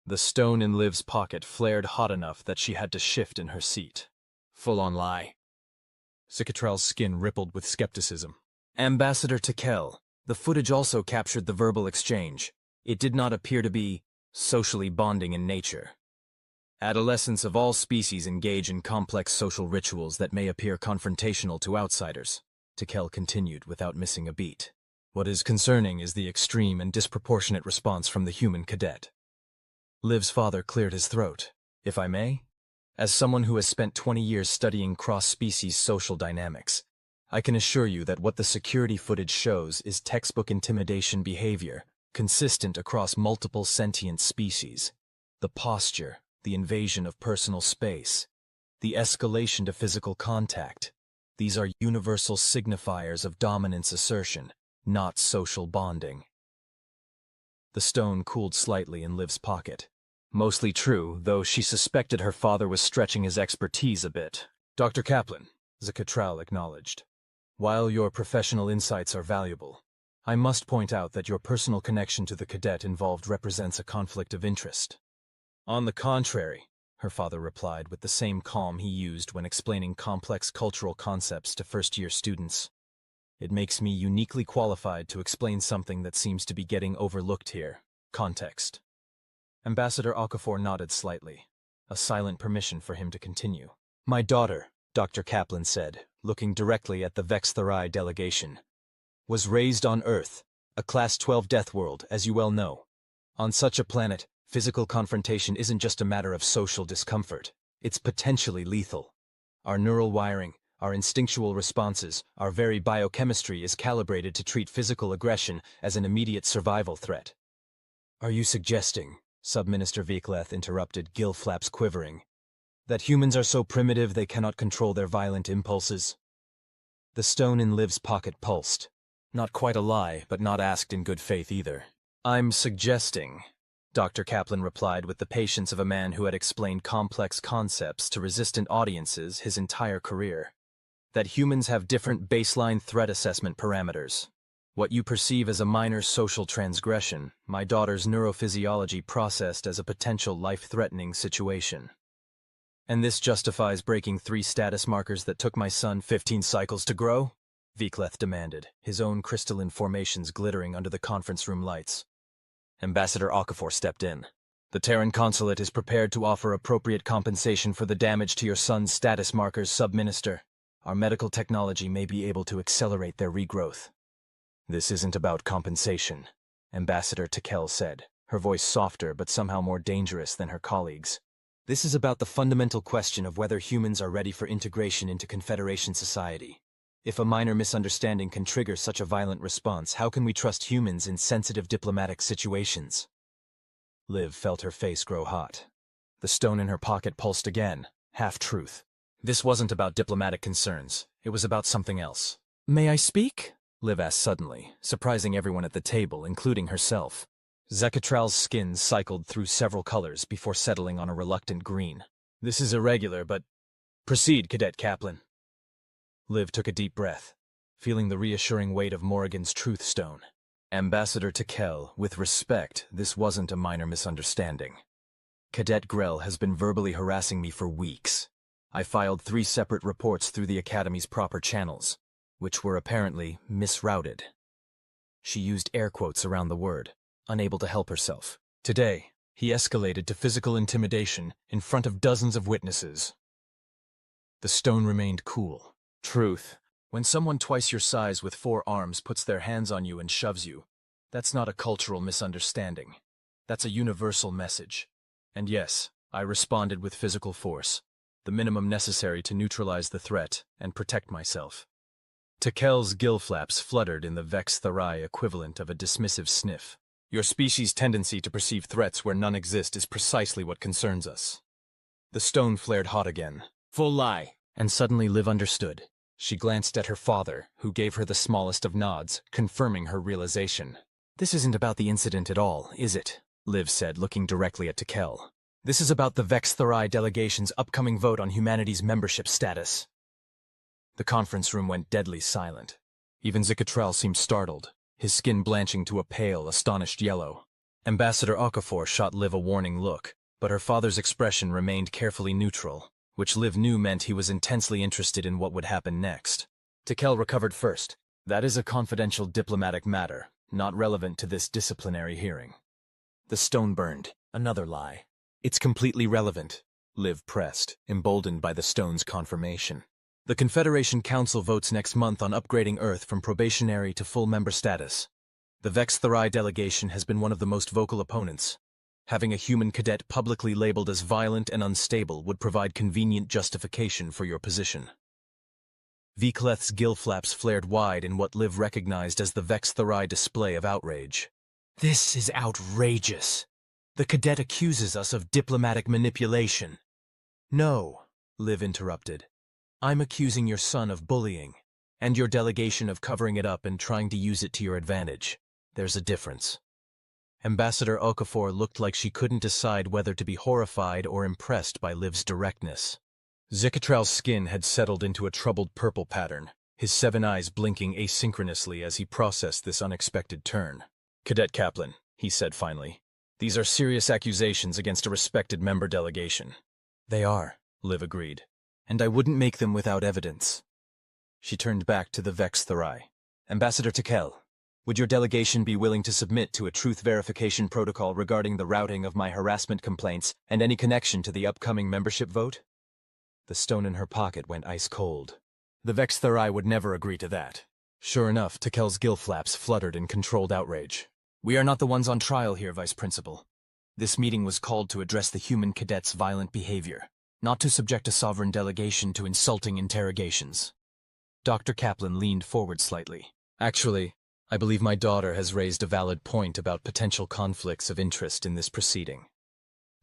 The stone in Liv's pocket flared hot enough that she had to shift in her seat. Full-on lie. Zikatral's skin rippled with skepticism. Ambassador Tekel, the footage also captured the verbal exchange. It did not appear to be socially bonding in nature. Adolescents of all species engage in complex social rituals that may appear confrontational to outsiders, Tekel continued without missing a beat. What is concerning is the extreme and disproportionate response from the human cadet. Liv's father cleared his throat. If I may? As someone who has spent 20 years studying cross-species social dynamics, I can assure you that what the security footage shows is textbook intimidation behavior, consistent across multiple sentient species. The posture, the invasion of personal space, the escalation to physical contact. These are universal signifiers of dominance assertion, not social bonding. The stone cooled slightly in Liv's pocket. Mostly true, though she suspected her father was stretching his expertise a bit. Dr. Kaplan, Zicatral acknowledged. While your professional insights are valuable, I must point out that your personal connection to the cadet involved represents a conflict of interest. On the contrary, her father replied with the same calm he used when explaining complex cultural concepts to first-year students. It makes me uniquely qualified to explain something that seems to be getting overlooked here. Context. Ambassador Okafor nodded slightly, a silent permission for him to continue. My daughter, Dr. Kaplan said, looking directly at the Vex-Therai delegation, was raised on Earth, a Class 12 death world, as you well know. On such a planet, physical confrontation isn't just a matter of social discomfort. It's potentially lethal. Our neural wiring, our instinctual responses, our very biochemistry is calibrated to treat physical aggression as an immediate survival threat. Are you suggesting, Subminister Vikleth interrupted, gill flaps quivering, that humans are so primitive they cannot control their violent impulses? The stone in Liv's pocket pulsed. Not quite a lie, but not asked in good faith either. I'm suggesting, Dr. Kaplan replied with the patience of a man who had explained complex concepts to resistant audiences his entire career, that humans have different baseline threat assessment parameters. What you perceive as a minor social transgression, my daughter's neurophysiology processed as a potential life-threatening situation. And this justifies breaking 3 status markers that took my son 15 cycles to grow? Vikleth demanded, his own crystalline formations glittering under the conference room lights. Ambassador Okafor stepped in. The Terran consulate is prepared to offer appropriate compensation for the damage to your son's status markers, Subminister. Our medical technology may be able to accelerate their regrowth. This isn't about compensation, Ambassador Tikel said, her voice softer but somehow more dangerous than her colleagues. This is about the fundamental question of whether humans are ready for integration into Confederation society. If a minor misunderstanding can trigger such a violent response, how can we trust humans in sensitive diplomatic situations? Liv felt her face grow hot. The stone in her pocket pulsed again, half-truth. This wasn't about diplomatic concerns. It was about something else. May I speak? Liv asked suddenly, surprising everyone at the table, including herself. Zecatral's skin cycled through several colors before settling on a reluctant green. This is irregular, but... Proceed, Cadet Kaplan. Liv took a deep breath, feeling the reassuring weight of Morrigan's truth stone. Ambassador Tikel, with respect, this wasn't a minor misunderstanding. Cadet Grell has been verbally harassing me for weeks. I filed 3 separate reports through the Academy's proper channels, which were apparently misrouted. She used air quotes around the word, unable to help herself. Today, he escalated to physical intimidation in front of dozens of witnesses. The stone remained cool. Truth. When someone twice your size with 4 arms puts their hands on you and shoves you, that's not a cultural misunderstanding. That's a universal message. And yes, I responded with physical force, the minimum necessary to neutralize the threat and protect myself. Tikel's gill flaps fluttered in the Vex-Therai equivalent of a dismissive sniff. Your species' tendency to perceive threats where none exist is precisely what concerns us. The stone flared hot again. Full lie. And suddenly Liv understood. She glanced at her father, who gave her the smallest of nods, confirming her realization. This isn't about the incident at all, is it? Liv said, looking directly at Tikel. This is about the Vex-Therai delegation's upcoming vote on humanity's membership status. The conference room went deadly silent. Even Zicatral seemed startled, his skin blanching to a pale, astonished yellow. Ambassador Okafor shot Liv a warning look, but her father's expression remained carefully neutral, which Liv knew meant he was intensely interested in what would happen next. Tikel recovered first. That is a confidential diplomatic matter, not relevant to this disciplinary hearing. The stone burned. Another lie. It's completely relevant, Liv pressed, emboldened by the stone's confirmation. The Confederation Council votes next month on upgrading Earth from probationary to full member status. The Vex-Therai delegation has been one of the most vocal opponents. Having a human cadet publicly labeled as violent and unstable would provide convenient justification for your position. Vkleth's gill flaps flared wide in what Liv recognized as the Vex-Therai display of outrage. This is outrageous. The cadet accuses us of diplomatic manipulation. No, Liv interrupted. I'm accusing your son of bullying, and your delegation of covering it up and trying to use it to your advantage. There's a difference. Ambassador Okafor looked like she couldn't decide whether to be horrified or impressed by Liv's directness. Zikatral's skin had settled into a troubled purple pattern, his 7 eyes blinking asynchronously as he processed this unexpected turn. Cadet Kaplan, he said finally, these are serious accusations against a respected member delegation. They are, Liv agreed, and I wouldn't make them without evidence. She turned back to the Vex-Therai. Ambassador Tekel, would your delegation be willing to submit to a truth verification protocol regarding the routing of my harassment complaints and any connection to the upcoming membership vote? The stone in her pocket went ice cold. The Vex-Therai would never agree to that. Sure enough, Tekel's gill flaps fluttered in controlled outrage. We are not the ones on trial here, Vice Principal. This meeting was called to address the human cadet's violent behavior, not to subject a sovereign delegation to insulting interrogations. Dr. Kaplan leaned forward slightly. Actually, I believe my daughter has raised a valid point about potential conflicts of interest in this proceeding.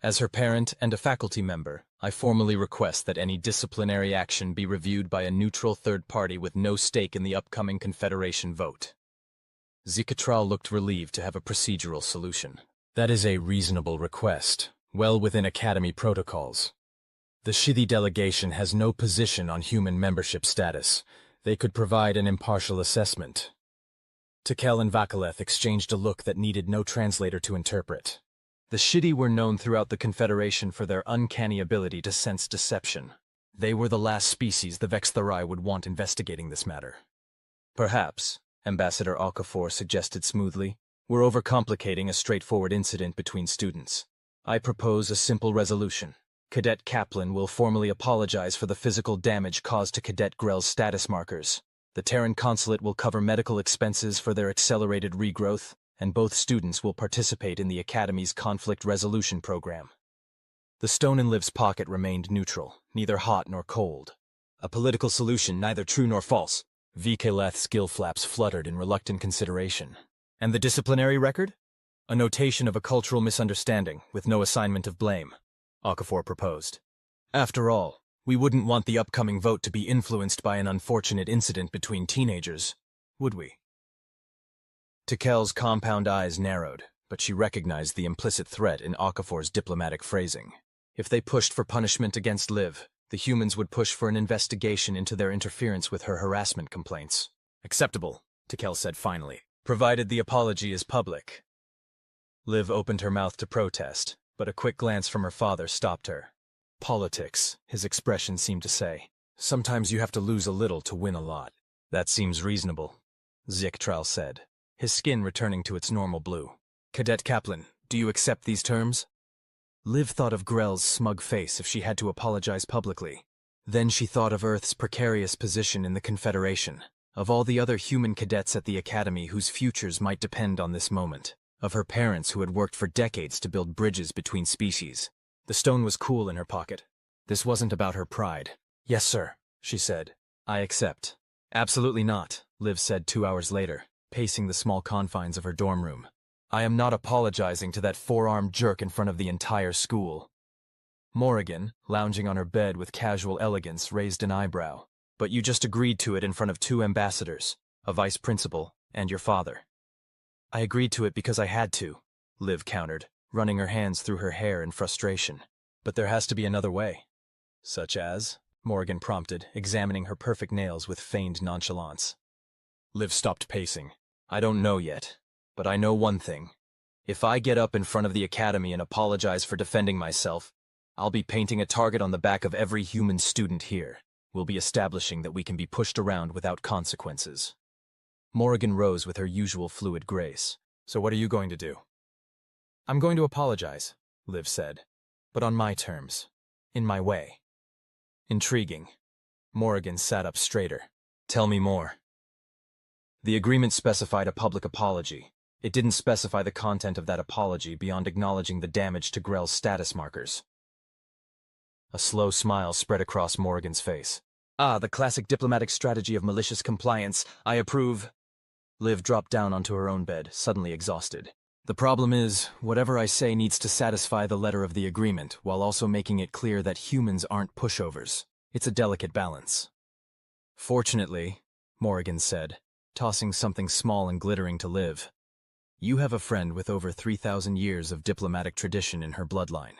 As her parent and a faculty member, I formally request that any disciplinary action be reviewed by a neutral third party with no stake in the upcoming Confederation vote. Zikatral looked relieved to have a procedural solution. That is a reasonable request, well within Academy protocols. The Shidi delegation has no position on human membership status. They could provide an impartial assessment. Tekel and Vakaleth exchanged a look that needed no translator to interpret. The Shidi were known throughout the Confederation for their uncanny ability to sense deception. They were the last species the Vex-Therai would want investigating this matter. Perhaps, Ambassador Okafor suggested smoothly, we're overcomplicating a straightforward incident between students. I propose a simple resolution. Cadet Kaplan will formally apologize for the physical damage caused to Cadet Grell's status markers. The Terran Consulate will cover medical expenses for their accelerated regrowth, and both students will participate in the Academy's conflict resolution program. The stone in Liv's pocket remained neutral, neither hot nor cold. A political solution neither true nor false. Vkleth's gill flaps fluttered in reluctant consideration. And the disciplinary record? A notation of a cultural misunderstanding, with no assignment of blame, Okafor proposed. After all, we wouldn't want the upcoming vote to be influenced by an unfortunate incident between teenagers, would we? Tekel's compound eyes narrowed, but she recognized the implicit threat in Okafor's diplomatic phrasing. If they pushed for punishment against Liv, the humans would push for an investigation into their interference with her harassment complaints. Acceptable, Tekel said finally, provided the apology is public. Liv opened her mouth to protest, but a quick glance from her father stopped her. Politics, his expression seemed to say. Sometimes you have to lose a little to win a lot. That seems reasonable, Ziktral said, his skin returning to its normal blue. Cadet Kaplan, do you accept these terms? Liv thought of Grell's smug face if she had to apologize publicly. Then she thought of Earth's precarious position in the Confederation, of all the other human cadets at the Academy whose futures might depend on this moment, of her parents who had worked for decades to build bridges between species. The stone was cool in her pocket. This wasn't about her pride. Yes, sir, she said. I accept. Absolutely not, Liv said 2 hours later, pacing the small confines of her dorm room. I am not apologizing to that four-armed jerk in front of the entire school. Morrigan, lounging on her bed with casual elegance, raised an eyebrow. But you just agreed to it in front of 2 ambassadors, a vice principal, and your father. I agreed to it because I had to, Liv countered, running her hands through her hair in frustration. But there has to be another way. Such as? Morrigan prompted, examining her perfect nails with feigned nonchalance. Liv stopped pacing. I don't know yet, but I know one thing. If I get up in front of the Academy and apologize for defending myself, I'll be painting a target on the back of every human student here. We'll be establishing that we can be pushed around without consequences. Morrigan rose with her usual fluid grace. So what are you going to do? I'm going to apologize, Liv said, but on my terms, in my way. Intriguing. Morrigan sat up straighter. Tell me more. The agreement specified a public apology, It didn't specify the content of that apology beyond acknowledging the damage to Grell's status markers. A slow smile spread across Morrigan's face. Ah, the classic diplomatic strategy of malicious compliance. I approve. Liv dropped down onto her own bed, suddenly exhausted. The problem is, whatever I say needs to satisfy the letter of the agreement, while also making it clear that humans aren't pushovers. It's a delicate balance. Fortunately, Morrigan said, tossing something small and glittering to Liv, you have a friend with over 3,000 years of diplomatic tradition in her bloodline.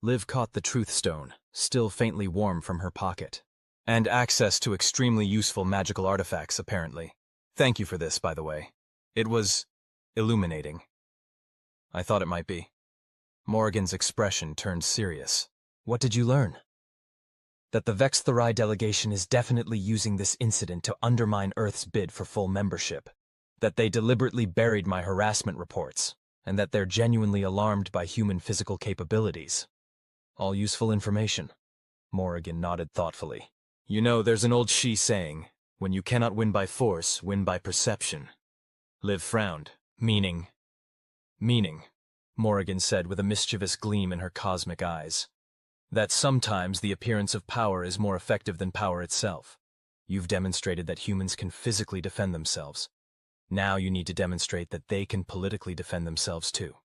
Liv caught the truth stone, still faintly warm from her pocket. And access to extremely useful magical artifacts, apparently. Thank you for this, by the way. It was illuminating. I thought it might be. Morrigan's expression turned serious. What did you learn? That the Vextherai delegation is definitely using this incident to undermine Earth's bid for full membership. That they deliberately buried my harassment reports, and that they're genuinely alarmed by human physical capabilities. All useful information. Morrigan nodded thoughtfully. You know, there's an old Shi saying, when you cannot win by force, win by perception. Liv frowned. Meaning, Morrigan said with a mischievous gleam in her cosmic eyes. That sometimes the appearance of power is more effective than power itself. You've demonstrated that humans can physically defend themselves. Now you need to demonstrate that they can politically defend themselves too.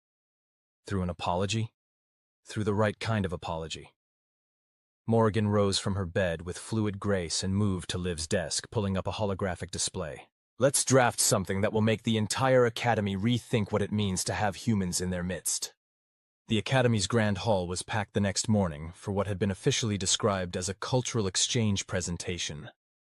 Through an apology? Through the right kind of apology. Morrigan rose from her bed with fluid grace and moved to Liv's desk, pulling up a holographic display. Let's draft something that will make the entire Academy rethink what it means to have humans in their midst. The Academy's Grand Hall was packed the next morning for what had been officially described as a cultural exchange presentation,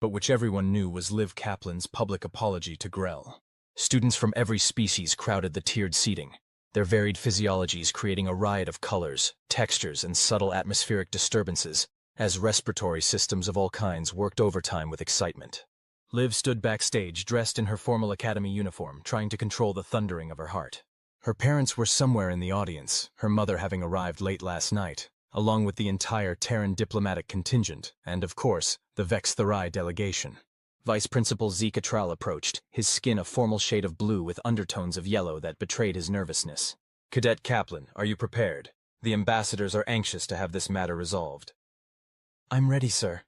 but which everyone knew was Liv Kaplan's public apology to Grell. Students from every species crowded the tiered seating, their varied physiologies creating a riot of colors, textures, and subtle atmospheric disturbances as respiratory systems of all kinds worked overtime with excitement. Liv stood backstage, dressed in her formal Academy uniform, trying to control the thundering of her heart. Her parents were somewhere in the audience, her mother having arrived late last night, along with the entire Terran diplomatic contingent, and, of course, the Vextherai delegation. Vice Principal Zeke Atral approached, his skin a formal shade of blue with undertones of yellow that betrayed his nervousness. Cadet Kaplan, are you prepared? The ambassadors are anxious to have this matter resolved. I'm ready, sir,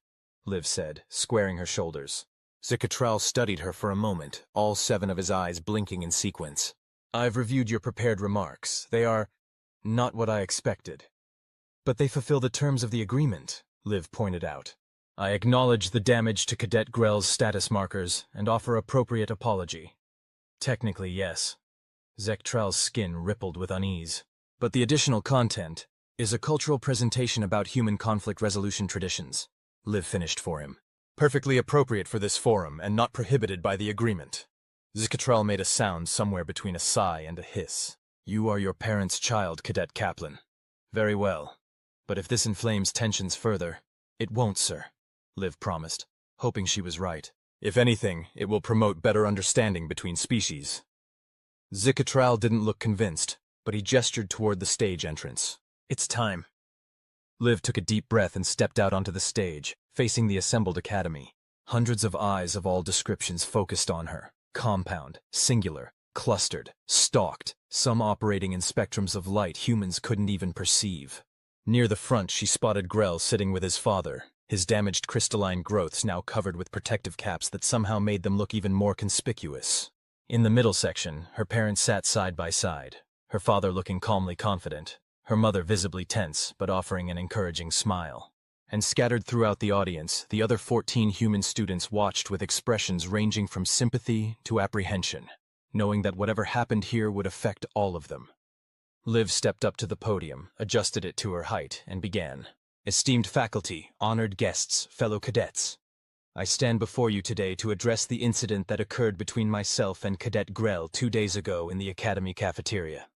Liv said, squaring her shoulders. Zeke Atral studied her for a moment, all 7 of his eyes blinking in sequence. I've reviewed your prepared remarks. They are not what I expected. But they fulfill the terms of the agreement, Liv pointed out. I acknowledge the damage to Cadet Grell's status markers and offer appropriate apology. Technically, yes. Zeke Atral's skin rippled with unease. But the additional content is a cultural presentation about human conflict resolution traditions, Liv finished for him. Perfectly appropriate for this forum and not prohibited by the agreement. Zeke Atral made a sound somewhere between a sigh and a hiss. You are your parents' child, Cadet Kaplan. Very well. But if this inflames tensions further, it won't, sir, Liv promised, hoping she was right. If anything, it will promote better understanding between species. Zeke Atral didn't look convinced, but he gestured toward the stage entrance. It's time. Liv took a deep breath and stepped out onto the stage, facing the assembled Academy. Hundreds of eyes of all descriptions focused on her. Compound, singular, clustered, stalked, some operating in spectrums of light humans couldn't even perceive. Near the front, she spotted Grell sitting with his father, his damaged crystalline growths now covered with protective caps that somehow made them look even more conspicuous. In the middle section, her parents sat side by side, her father looking calmly confident, her mother visibly tense but offering an encouraging smile. And scattered throughout the audience, the other 14 human students watched with expressions ranging from sympathy to apprehension, knowing that whatever happened here would affect all of them. Liv stepped up to the podium, adjusted it to her height, and began. Esteemed faculty, honored guests, fellow cadets. I stand before you today to address the incident that occurred between myself and Cadet Grell 2 days ago in the Academy cafeteria.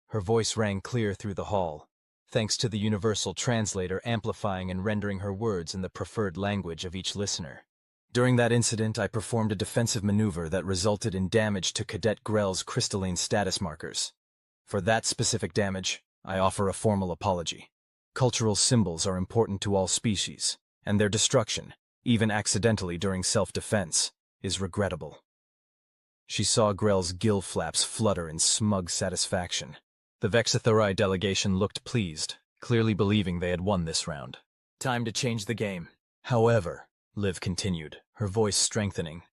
Her voice rang clear through the hall, thanks to the universal translator amplifying and rendering her words in the preferred language of each listener. During that incident, I performed a defensive maneuver that resulted in damage to Cadet Grell's crystalline status markers. For that specific damage, I offer a formal apology. Cultural symbols are important to all species, and their destruction, even accidentally during self-defense, is regrettable. She saw Grell's gill flaps flutter in smug satisfaction. The Vexithori delegation looked pleased, clearly believing they had won this round. Time to change the game. However, Liv continued, her voice strengthening,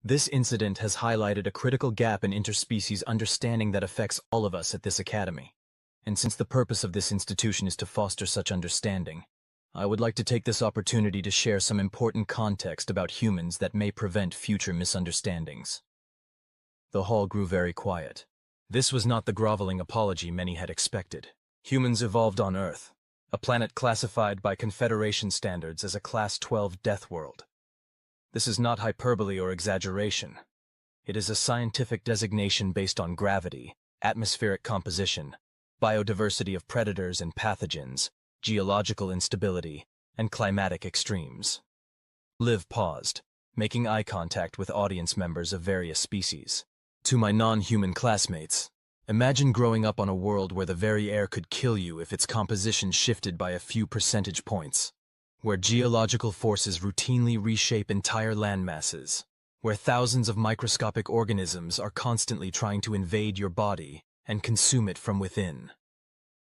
this incident has highlighted a critical gap in interspecies understanding that affects all of us at this academy. And since the purpose of this institution is to foster such understanding, I would like to take this opportunity to share some important context about humans that may prevent future misunderstandings. The hall grew very quiet. This was not the groveling apology many had expected. Humans evolved on Earth, a planet classified by Confederation standards as a Class 12 death world. This is not hyperbole or exaggeration. It is a scientific designation based on gravity, atmospheric composition, biodiversity of predators and pathogens, geological instability, and climatic extremes. Liv paused, making eye contact with audience members of various species. To my non-human classmates, imagine growing up on a world where the very air could kill you if its composition shifted by a few percentage points, where geological forces routinely reshape entire landmasses, where thousands of microscopic organisms are constantly trying to invade your body and consume it from within,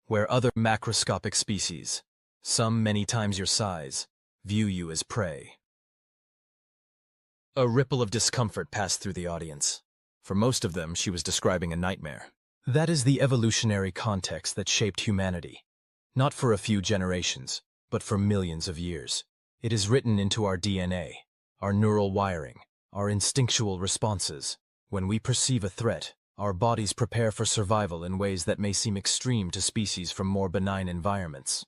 where other macroscopic species, some many times your size, view you as prey. A ripple of discomfort passed through the audience. For most of them, she was describing a nightmare. That is the evolutionary context that shaped humanity, not for a few generations, but for millions of years. It is written into our DNA, our neural wiring, our instinctual responses. When we perceive a threat, our bodies prepare for survival in ways that may seem extreme to species from more benign environments.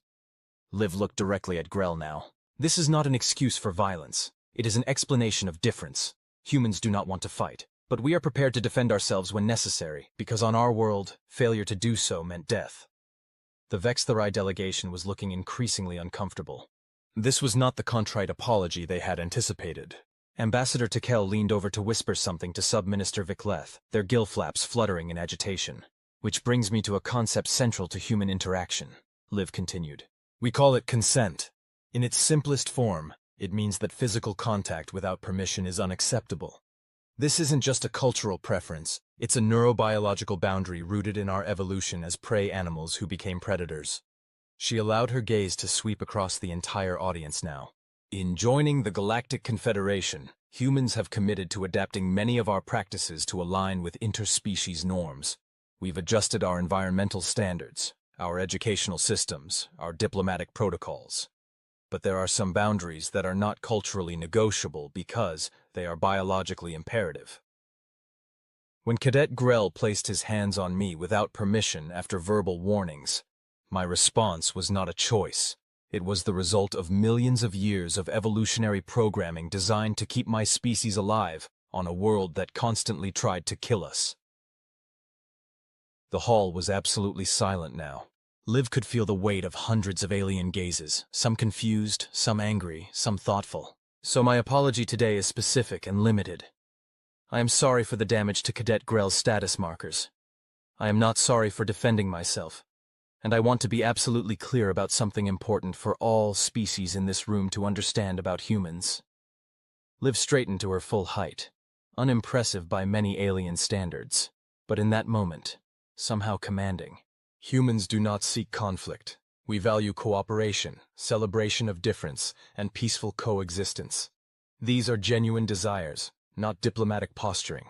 Liv looked directly at Grell now. This is not an excuse for violence. It is an explanation of difference. Humans do not want to fight, but we are prepared to defend ourselves when necessary, because on our world, failure to do so meant death. The Vexithori delegation was looking increasingly uncomfortable. This was not the contrite apology they had anticipated. Ambassador Tekel leaned over to whisper something to Sub-Minister Vicleth, their gill flaps fluttering in agitation. Which brings me to a concept central to human interaction, Liv continued. We call it consent. In its simplest form, it means that physical contact without permission is unacceptable. This isn't just a cultural preference, it's a neurobiological boundary rooted in our evolution as prey animals who became predators. She allowed her gaze to sweep across the entire audience now. In joining the Galactic Confederation, humans have committed to adapting many of our practices to align with interspecies norms. We've adjusted our environmental standards, our educational systems, our diplomatic protocols. But there are some boundaries that are not culturally negotiable because they are biologically imperative. When Cadet Grell placed his hands on me without permission after verbal warnings, my response was not a choice. It was the result of millions of years of evolutionary programming designed to keep my species alive on a world that constantly tried to kill us. The hall was absolutely silent now. Liv could feel the weight of hundreds of alien gazes, some confused, some angry, some thoughtful. So my apology today is specific and limited. I am sorry for the damage to Cadet Grell's status markers. I am not sorry for defending myself. And I want to be absolutely clear about something important for all species in this room to understand about humans. Liv straightened to her full height, unimpressive by many alien standards, but in that moment, somehow commanding. Humans do not seek conflict. We value cooperation, celebration of difference, and peaceful coexistence. These are genuine desires, not diplomatic posturing.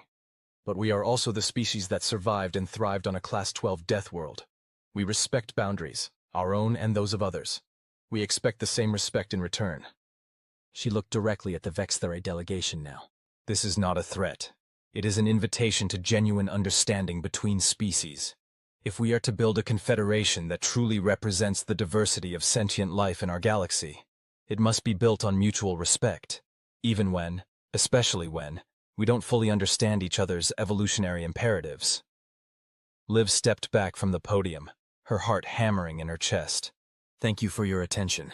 But we are also the species that survived and thrived on a Class 12 death world. We respect boundaries, our own and those of others. We expect the same respect in return. She looked directly at the Vexithori delegation now. This is not a threat. It is an invitation to genuine understanding between species. If we are to build a confederation that truly represents the diversity of sentient life in our galaxy, it must be built on mutual respect, even when, especially when, we don't fully understand each other's evolutionary imperatives. Liv stepped back from the podium, her heart hammering in her chest. Thank you for your attention.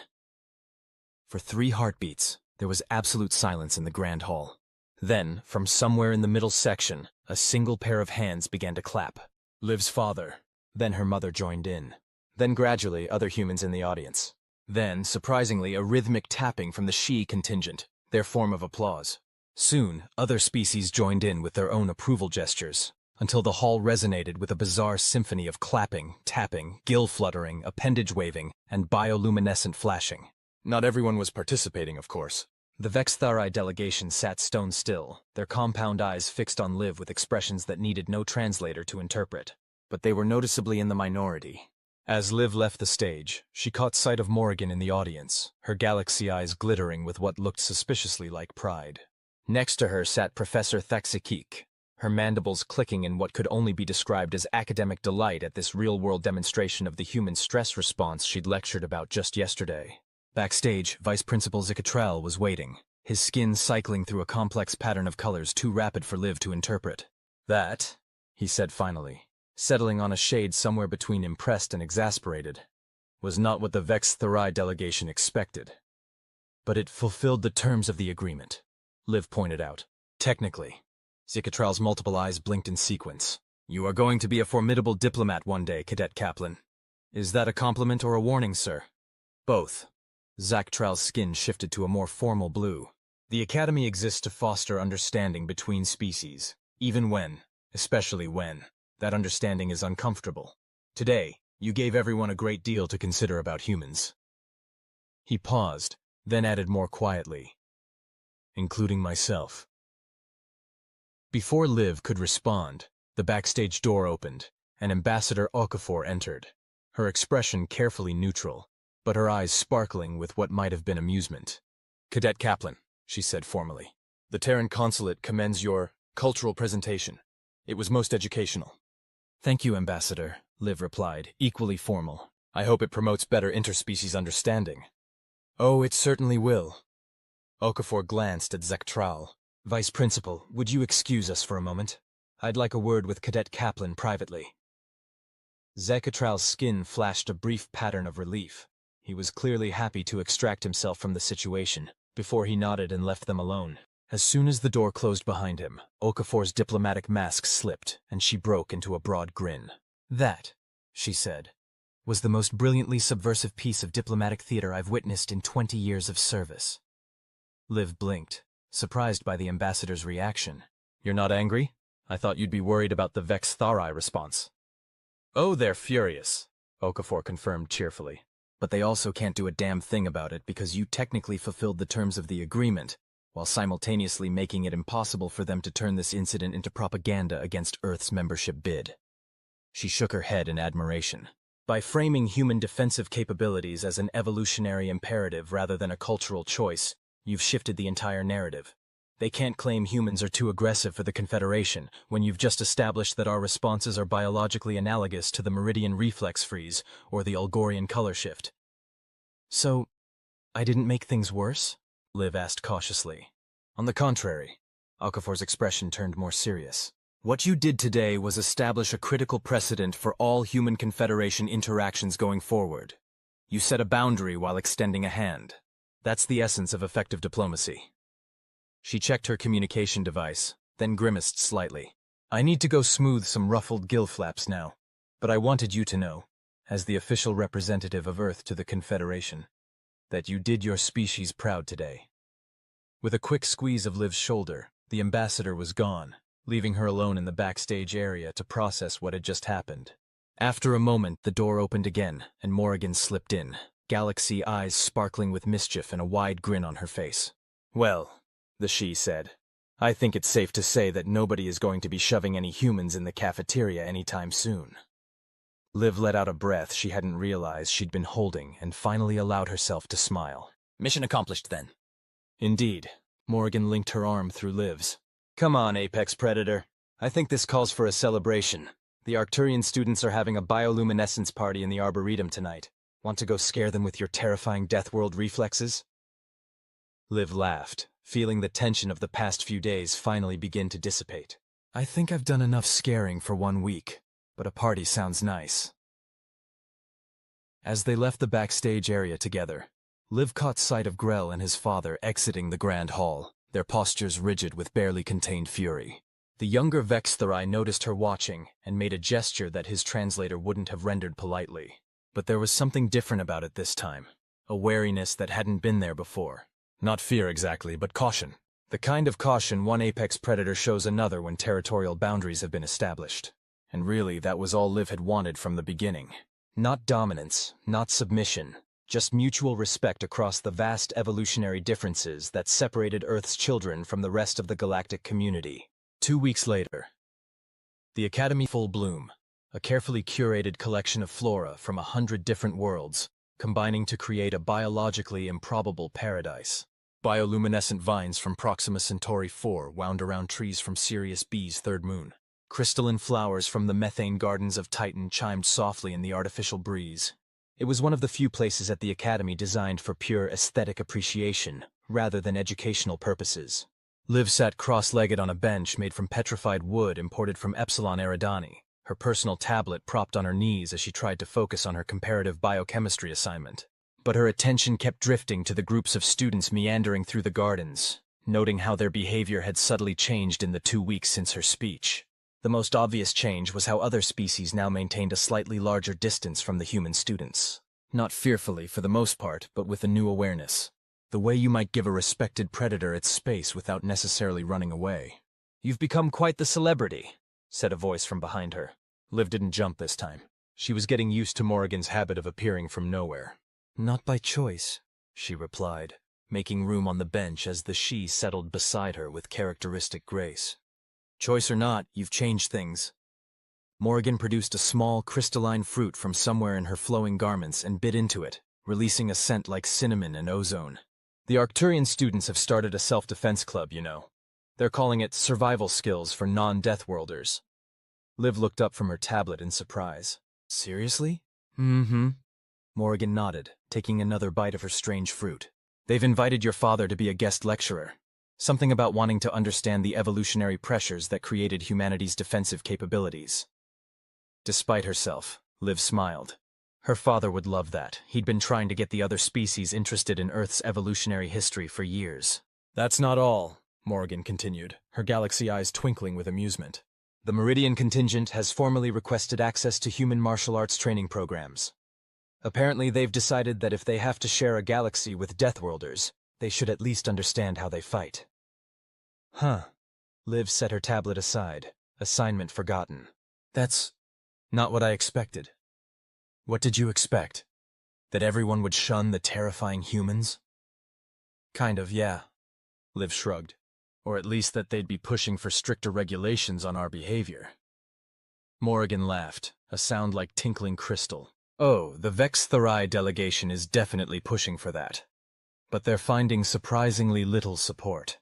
For 3 heartbeats, there was absolute silence in the grand hall. Then, from somewhere in the middle section, a single pair of hands began to clap. Liv's father. Then her mother joined in. Then gradually, other humans in the audience. Then, surprisingly, a rhythmic tapping from the she contingent, their form of applause. Soon, other species joined in with their own approval gestures, until the hall resonated with a bizarre symphony of clapping, tapping, gill fluttering, appendage waving, and bioluminescent flashing. Not everyone was participating, of course. The Vexthari delegation sat stone still, their compound eyes fixed on Liv with expressions that needed no translator to interpret. But they were noticeably in the minority. As Liv left the stage, she caught sight of Morrigan in the audience, her galaxy eyes glittering with what looked suspiciously like pride. Next to her sat Professor Thaxikik, her mandibles clicking in what could only be described as academic delight at this real-world demonstration of the human stress response she'd lectured about just yesterday. Backstage, Vice Principal Zikatrell was waiting, his skin cycling through a complex pattern of colors too rapid for Liv to interpret. "That," he said finally, settling on a shade somewhere between impressed and exasperated, "was not what the Vexthari delegation expected. But it fulfilled the terms of the agreement," Liv pointed out. "Technically." Zikatrell's multiple eyes blinked in sequence. "You are going to be a formidable diplomat one day, Cadet Kaplan. Is that a compliment or a warning, sir?" "Both." Zakatrell's skin shifted to a more formal blue. "The Academy exists to foster understanding between species, even when, especially when, that understanding is uncomfortable. Today, you gave everyone a great deal to consider about humans." He paused, then added more quietly, "Including myself." Before Liv could respond, the backstage door opened, and Ambassador Okafor entered, her expression carefully neutral, but her eyes sparkling with what might have been amusement. "Cadet Kaplan," she said formally, "the Terran Consulate commends your cultural presentation. It was most educational." "Thank you, Ambassador," Liv replied, equally formal. "I hope it promotes better interspecies understanding." "Oh, it certainly will." Okafor glanced at Zakatrell. "Vice Principal, would you excuse us for a moment? I'd like a word with Cadet Kaplan privately." Zakatrell's skin flashed a brief pattern of relief. He was clearly happy to extract himself from the situation, before he nodded and left them alone. As soon as the door closed behind him, Okafor's diplomatic mask slipped, and she broke into a broad grin. "That," she said, "was the most brilliantly subversive piece of diplomatic theater I've witnessed in 20 years of service." Liv blinked, surprised by the ambassador's reaction. "You're not angry? I thought you'd be worried about the Vexthari response." "Oh, they're furious," Okafor confirmed cheerfully. "But they also can't do a damn thing about it because you technically fulfilled the terms of the agreement, while simultaneously making it impossible for them to turn this incident into propaganda against Earth's membership bid." She shook her head in admiration. "By framing human defensive capabilities as an evolutionary imperative rather than a cultural choice, you've shifted the entire narrative. They can't claim humans are too aggressive for the Confederation when you've just established that our responses are biologically analogous to the Meridian reflex freeze or the Algorian color shift." "So, I didn't make things worse?" Liv asked cautiously. "On the contrary," Okafor's expression turned more serious. "What you did today was establish a critical precedent for all human Confederation interactions going forward. You set a boundary while extending a hand. That's the essence of effective diplomacy." She checked her communication device, then grimaced slightly. "I need to go smooth some ruffled gill flaps now, but I wanted you to know, as the official representative of Earth to the Confederation, that you did your species proud today." With a quick squeeze of Liv's shoulder, the ambassador was gone, leaving her alone in the backstage area to process what had just happened. After a moment, the door opened again, and Morrigan slipped in, galaxy eyes sparkling with mischief and a wide grin on her face. "Well," the she said, "I think it's safe to say that nobody is going to be shoving any humans in the cafeteria anytime soon." Liv let out a breath she hadn't realized she'd been holding and finally allowed herself to smile. "Mission accomplished, then." "Indeed." Morrigan linked her arm through Liv's. "Come on, Apex Predator. I think this calls for a celebration. The Arcturian students are having a bioluminescence party in the Arboretum tonight. Want to go scare them with your terrifying Death World reflexes?" Liv laughed, feeling the tension of the past few days finally begin to dissipate. "I think I've done enough scaring for 1 week, but a party sounds nice." As they left the backstage area together, Liv caught sight of Grell and his father exiting the grand hall, their postures rigid with barely contained fury. The younger Vexthari noticed her watching and made a gesture that his translator wouldn't have rendered politely. But there was something different about it this time, a wariness that hadn't been there before. Not fear exactly, but caution. The kind of caution one apex predator shows another when territorial boundaries have been established. And really, that was all Liv had wanted from the beginning. Not dominance, not submission, just mutual respect across the vast evolutionary differences that separated Earth's children from the rest of the galactic community. 2 weeks later, the Academy full bloom, a carefully curated collection of flora from 100 different worlds, combining to create a biologically improbable paradise. Bioluminescent vines from Proxima Centauri 4 wound around trees from Sirius B's third moon. Crystalline flowers from the methane gardens of Titan chimed softly in the artificial breeze. It was one of the few places at the Academy designed for pure aesthetic appreciation, rather than educational purposes. Liv sat cross-legged on a bench made from petrified wood imported from Epsilon Eridani, her personal tablet propped on her knees as she tried to focus on her comparative biochemistry assignment. But her attention kept drifting to the groups of students meandering through the gardens, noting how their behavior had subtly changed in the 2 weeks since her speech. The most obvious change was how other species now maintained a slightly larger distance from the human students. Not fearfully, for the most part, but with a new awareness. The way you might give a respected predator its space without necessarily running away. "You've become quite the celebrity," said a voice from behind her. Liv didn't jump this time. She was getting used to Morrigan's habit of appearing from nowhere. "Not by choice," she replied, making room on the bench as the she settled beside her with characteristic grace. "Choice or not, you've changed things." Morrigan produced a small, crystalline fruit from somewhere in her flowing garments and bit into it, releasing a scent like cinnamon and ozone. "The Arcturian students have started a self-defense club, you know. They're calling it Survival Skills for Non-Death Worlders." Liv looked up from her tablet in surprise. "Seriously?" "Mm-hmm." Morrigan nodded, taking another bite of her strange fruit. "They've invited your father to be a guest lecturer. Something about wanting to understand the evolutionary pressures that created humanity's defensive capabilities." Despite herself, Liv smiled. Her father would love that. He'd been trying to get the other species interested in Earth's evolutionary history for years. "That's not all," Morrigan continued, her galaxy eyes twinkling with amusement. "The Meridian contingent has formally requested access to human martial arts training programs. Apparently they've decided that if they have to share a galaxy with Deathworlders, they should at least understand how they fight." "Huh." Liv set her tablet aside, assignment forgotten. "That's not what I expected." "What did you expect? That everyone would shun the terrifying humans?" "Kind of, yeah." Liv shrugged. "Or at least that they'd be pushing for stricter regulations on our behavior." Morrigan laughed, a sound like tinkling crystal. "Oh, the Vex Therai delegation is definitely pushing for that. But they're finding surprisingly little support.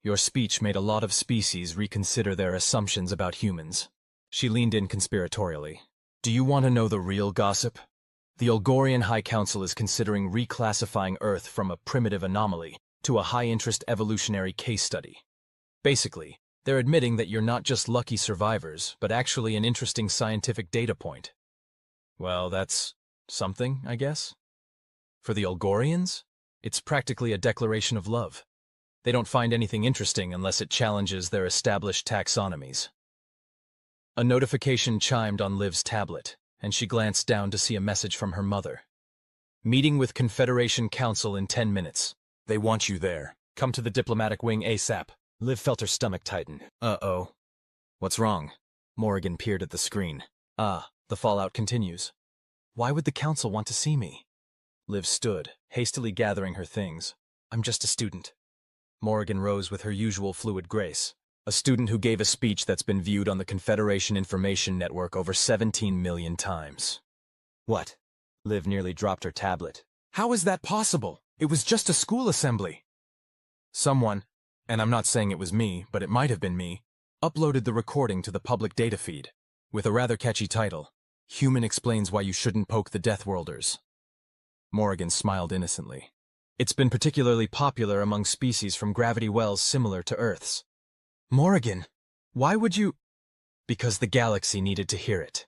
Your speech made a lot of species reconsider their assumptions about humans." She leaned in conspiratorially. "Do you want to know the real gossip? The Olgorian High Council is considering reclassifying Earth from a primitive anomaly to a high-interest evolutionary case study. Basically, they're admitting that you're not just lucky survivors, but actually an interesting scientific data point." "Well, that's something, I guess. For the Olgorians, it's practically a declaration of love. They don't find anything interesting unless it challenges their established taxonomies." A notification chimed on Liv's tablet, and she glanced down to see a message from her mother. "Meeting with Confederation Council in 10 minutes. They want you there. Come to the diplomatic wing ASAP." Liv felt her stomach tighten. "Uh-oh. What's wrong?" Morrigan peered at the screen. "Ah, the fallout continues." "Why would the council want to see me?" Liv stood, hastily gathering her things. "I'm just a student." Morrigan rose with her usual fluid grace. "A student who gave a speech that's been viewed on the Confederation Information Network over 17 million times." "What?" Liv nearly dropped her tablet. "How is that possible? It was just a school assembly." "Someone, and I'm not saying it was me, but it might have been me, uploaded the recording to the public data feed, with a rather catchy title, 'Human Explains Why You Shouldn't Poke the Deathworlders.'" Morrigan smiled innocently. "It's been particularly popular among species from gravity wells similar to Earth's." "Morrigan, why would you—" "Because the galaxy needed to hear it,"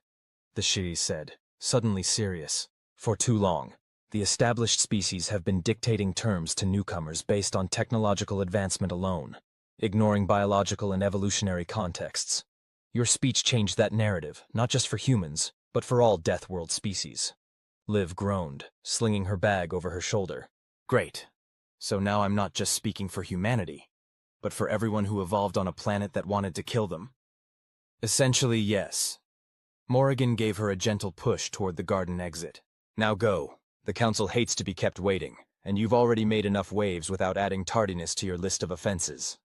the Shiri said, suddenly serious. "For too long, the established species have been dictating terms to newcomers based on technological advancement alone, ignoring biological and evolutionary contexts. Your speech changed that narrative, not just for humans, but for all Death World species." Liv groaned, slinging her bag over her shoulder. "Great. So now I'm not just speaking for humanity. but for everyone who evolved on a planet that wanted to kill them? Essentially, yes. Morrigan gave her a gentle push toward the garden exit. Now go. The Council hates to be kept waiting, and you've already made enough waves without adding tardiness to your list of offenses.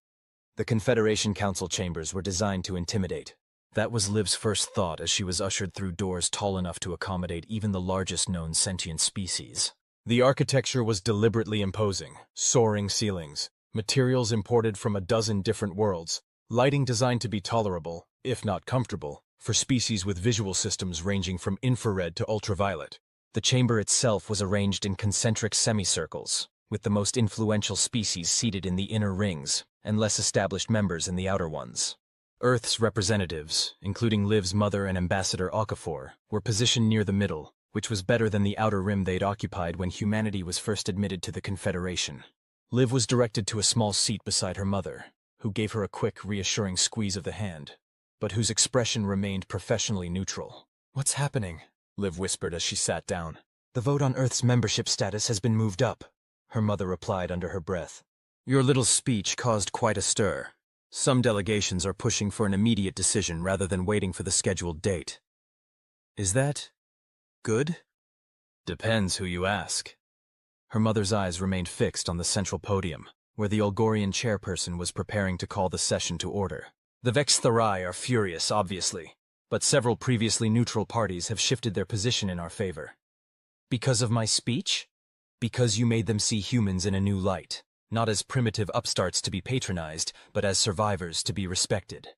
The Confederation Council chambers were designed to intimidate. That was Liv's first thought as she was ushered through doors tall enough to accommodate even the largest known sentient species. The architecture was deliberately imposing, soaring ceilings, materials imported from a dozen different worlds, lighting designed to be tolerable, if not comfortable, for species with visual systems ranging from infrared to ultraviolet. The chamber itself was arranged in concentric semicircles, with the most influential species seated in the inner rings, and less established members in the outer ones. Earth's representatives, including Liv's mother and Ambassador Okafor, were positioned near the middle, which was better than the outer rim they'd occupied when humanity was first admitted to the Confederation. Liv was directed to a small seat beside her mother, who gave her a quick, reassuring squeeze of the hand, but whose expression remained professionally neutral. "What's happening?" Liv whispered as she sat down. "The vote on Earth's membership status has been moved up," her mother replied under her breath. "Your little speech caused quite a stir. Some delegations are pushing for an immediate decision rather than waiting for the scheduled date. Is that good?" "Depends who you ask." Her mother's eyes remained fixed on the central podium, where the Olgorian chairperson was preparing to call the session to order. "The Vextherai are furious, obviously, but several previously neutral parties have shifted their position in our favor." "Because of my speech?" "Because you made them see humans in a new light. Not as primitive upstarts to be patronized, but as survivors to be respected."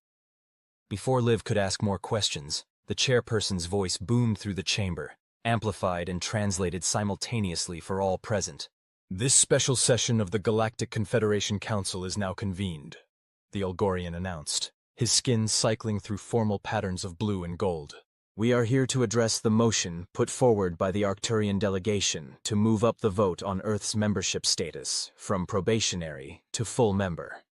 Before Liv could ask more questions, the chairperson's voice boomed through the chamber, amplified and translated simultaneously for all present. "This special session of the Galactic Confederation Council is now convened," the Olgorian announced, his skin cycling through formal patterns of blue and gold. "We are here to address the motion put forward by the Arcturian delegation to move up the vote on Earth's membership status from probationary to full member."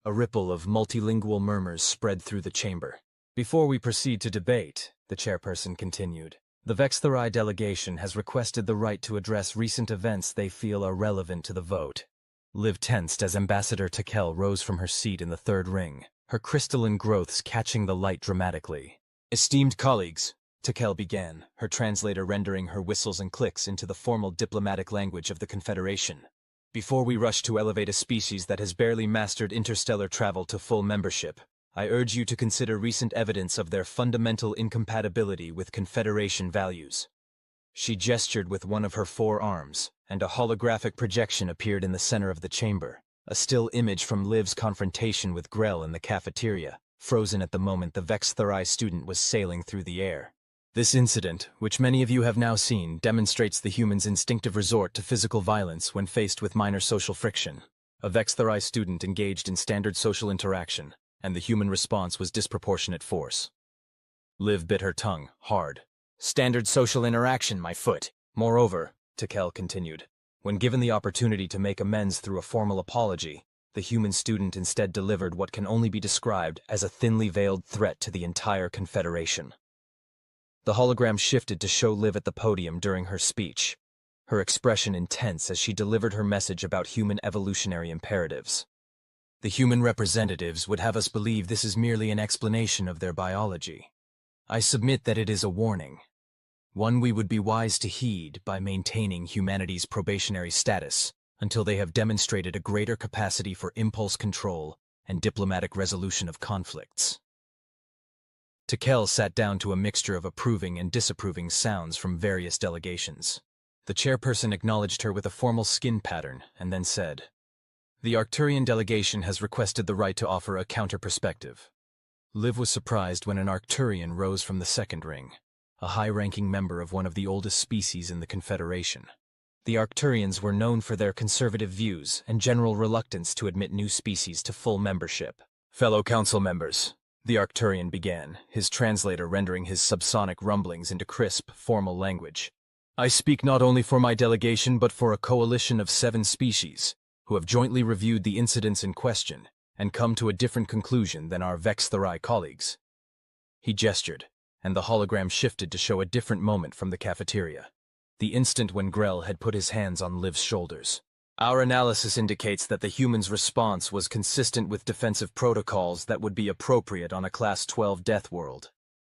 A ripple of multilingual murmurs spread through the chamber. "Before we proceed to debate," the chairperson continued, "the Vextherai delegation has requested the right to address recent events they feel are relevant to the vote." Liv tensed as Ambassador Tekel rose from her seat in the third ring, her crystalline growths catching the light dramatically. "Esteemed colleagues," Tekel began, her translator rendering her whistles and clicks into the formal diplomatic language of the Confederation. "Before we rush to elevate a species that has barely mastered interstellar travel to full membership, I urge you to consider recent evidence of their fundamental incompatibility with Confederation values." She gestured with one of her four arms, and a holographic projection appeared in the center of the chamber, a still image from Liv's confrontation with Grell in the cafeteria, frozen at the moment the Vextherai student was sailing through the air. This incident, which many of you have now seen, demonstrates the human's instinctive resort to physical violence when faced with minor social friction. A Vextherai student engaged in standard social interaction, and the human response was disproportionate force. Liv bit her tongue, hard. "Standard social interaction, my foot. Moreover," Tekel continued, "when given the opportunity to make amends through a formal apology, the human student instead delivered what can only be described as a thinly veiled threat to the entire Confederation." The hologram shifted to show Liv at the podium during her speech, her expression intense as she delivered her message about human evolutionary imperatives. "The human representatives would have us believe this is merely an explanation of their biology. I submit that it is a warning, one we would be wise to heed by maintaining humanity's probationary status until they have demonstrated a greater capacity for impulse control and diplomatic resolution of conflicts." Tekel sat down to a mixture of approving and disapproving sounds from various delegations. The chairperson acknowledged her with a formal skin pattern and then said, "The Arcturian delegation has requested the right to offer a counter-perspective." Liv was surprised when an Arcturian rose from the second ring, a high-ranking member of one of the oldest species in the Confederation. The Arcturians were known for their conservative views and general reluctance to admit new species to full membership. "Fellow council members," the Arcturian began, his translator rendering his subsonic rumblings into crisp, formal language. "I speak not only for my delegation but for a coalition of 7 species, who have jointly reviewed the incidents in question and come to a different conclusion than our Vextherai colleagues." He gestured, and the hologram shifted to show a different moment from the cafeteria. The instant when Grell had put his hands on Liv's shoulders. Our analysis indicates that the humans' response was consistent with defensive protocols that would be appropriate on a Class 12 death world.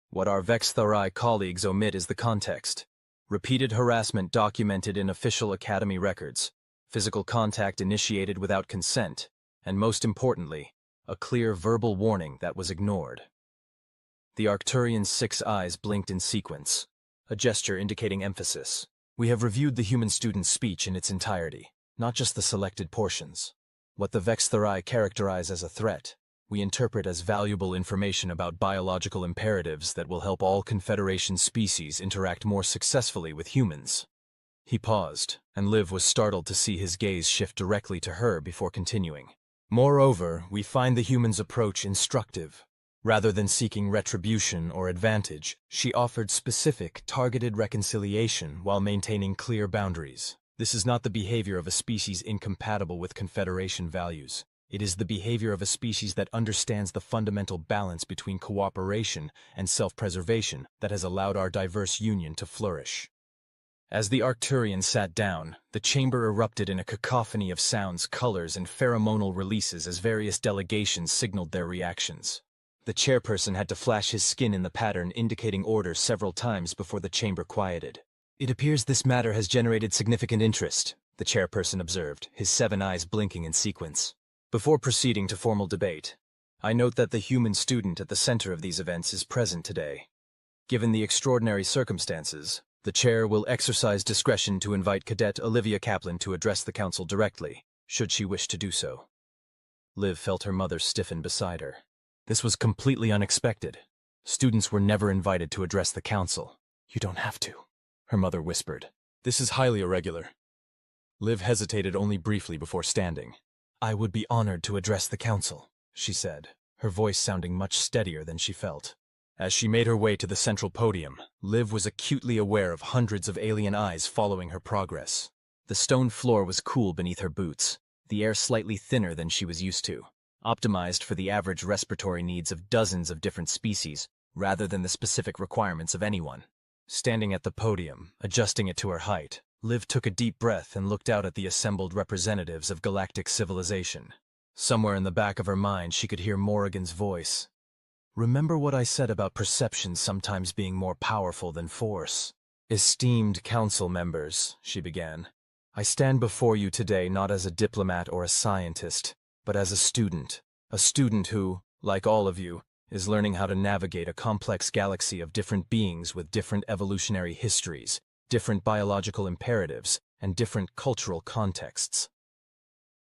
What our Vex-Thari colleagues omit is the context. Repeated harassment documented in official Academy records, physical contact initiated without consent, and most importantly, a clear verbal warning that was ignored. The Arcturian's 6 eyes blinked in sequence, a gesture indicating emphasis. We have reviewed the human student's speech in its entirety, not just the selected portions. What the Vex-Thari characterize as a threat, we interpret as valuable information about biological imperatives that will help all Confederation species interact more successfully with humans. He paused, and Liv was startled to see his gaze shift directly to her before continuing. Moreover, we find the human's approach instructive. Rather than seeking retribution or advantage, she offered specific, targeted reconciliation while maintaining clear boundaries. This is not the behavior of a species incompatible with Confederation values. It is the behavior of a species that understands the fundamental balance between cooperation and self-preservation that has allowed our diverse union to flourish. As the Arcturian sat down, the chamber erupted in a cacophony of sounds, colors, and pheromonal releases as various delegations signaled their reactions. The chairperson had to flash his skin in the pattern indicating order several times before the chamber quieted. "It appears this matter has generated significant interest," the chairperson observed, his 7 eyes blinking in sequence. "Before proceeding to formal debate, I note that the human student at the center of these events is present today. Given the extraordinary circumstances, the chair will exercise discretion to invite Cadet Olivia Kaplan to address the council directly, should she wish to do so." Liv felt her mother stiffen beside her. This was completely unexpected. Students were never invited to address the council. "You don't have to," her mother whispered. "This is highly irregular." Liv hesitated only briefly before standing. "I would be honored to address the council," she said, her voice sounding much steadier than she felt. As she made her way to the central podium, Liv was acutely aware of hundreds of alien eyes following her progress. The stone floor was cool beneath her boots, the air slightly thinner than she was used to, optimized for the average respiratory needs of dozens of different species, rather than the specific requirements of anyone. Standing at the podium, adjusting it to her height, Liv took a deep breath and looked out at the assembled representatives of galactic civilization. Somewhere in the back of her mind she could hear Morrigan's voice. "Remember what I said about perception sometimes being more powerful than force?" "Esteemed council members," she began, "I stand before you today not as a diplomat or a scientist, but as a student who, like all of you, is learning how to navigate a complex galaxy of different beings with different evolutionary histories, different biological imperatives, and different cultural contexts."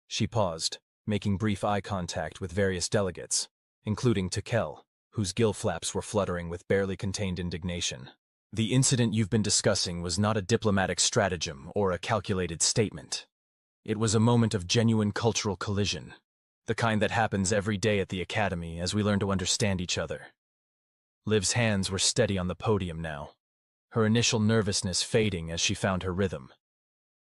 She paused, making brief eye contact with various delegates, including Tekel, whose gill flaps were fluttering with barely contained indignation. "The incident you've been discussing was not a diplomatic stratagem or a calculated statement. It was a moment of genuine cultural collision, the kind that happens every day at the Academy as we learn to understand each other." Liv's hands were steady on the podium now, her initial nervousness fading as she found her rhythm.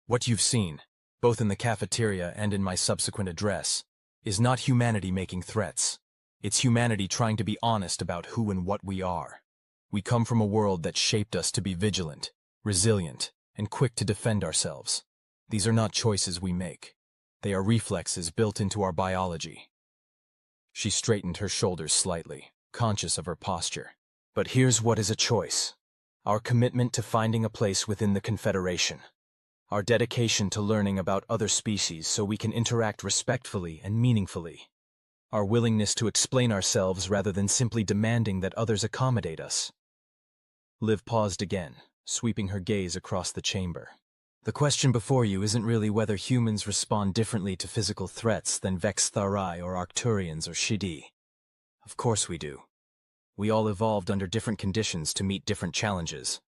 "What you've seen, both in the cafeteria and in my subsequent address, is not humanity making threats. It's humanity trying to be honest about who and what we are. We come from a world that shaped us to be vigilant, resilient, and quick to defend ourselves. These are not choices we make. They are reflexes built into our biology." She straightened her shoulders slightly, conscious of her posture. "But here's what is a choice. Our commitment to finding a place within the Confederation. Our dedication to learning about other species so we can interact respectfully and meaningfully. Our willingness to explain ourselves rather than simply demanding that others accommodate us." Liv paused again, sweeping her gaze across the chamber. "The question before you isn't really whether humans respond differently to physical threats than Vex-Thari or Arcturians or Shidi. Of course we do. We all evolved under different conditions to meet different challenges.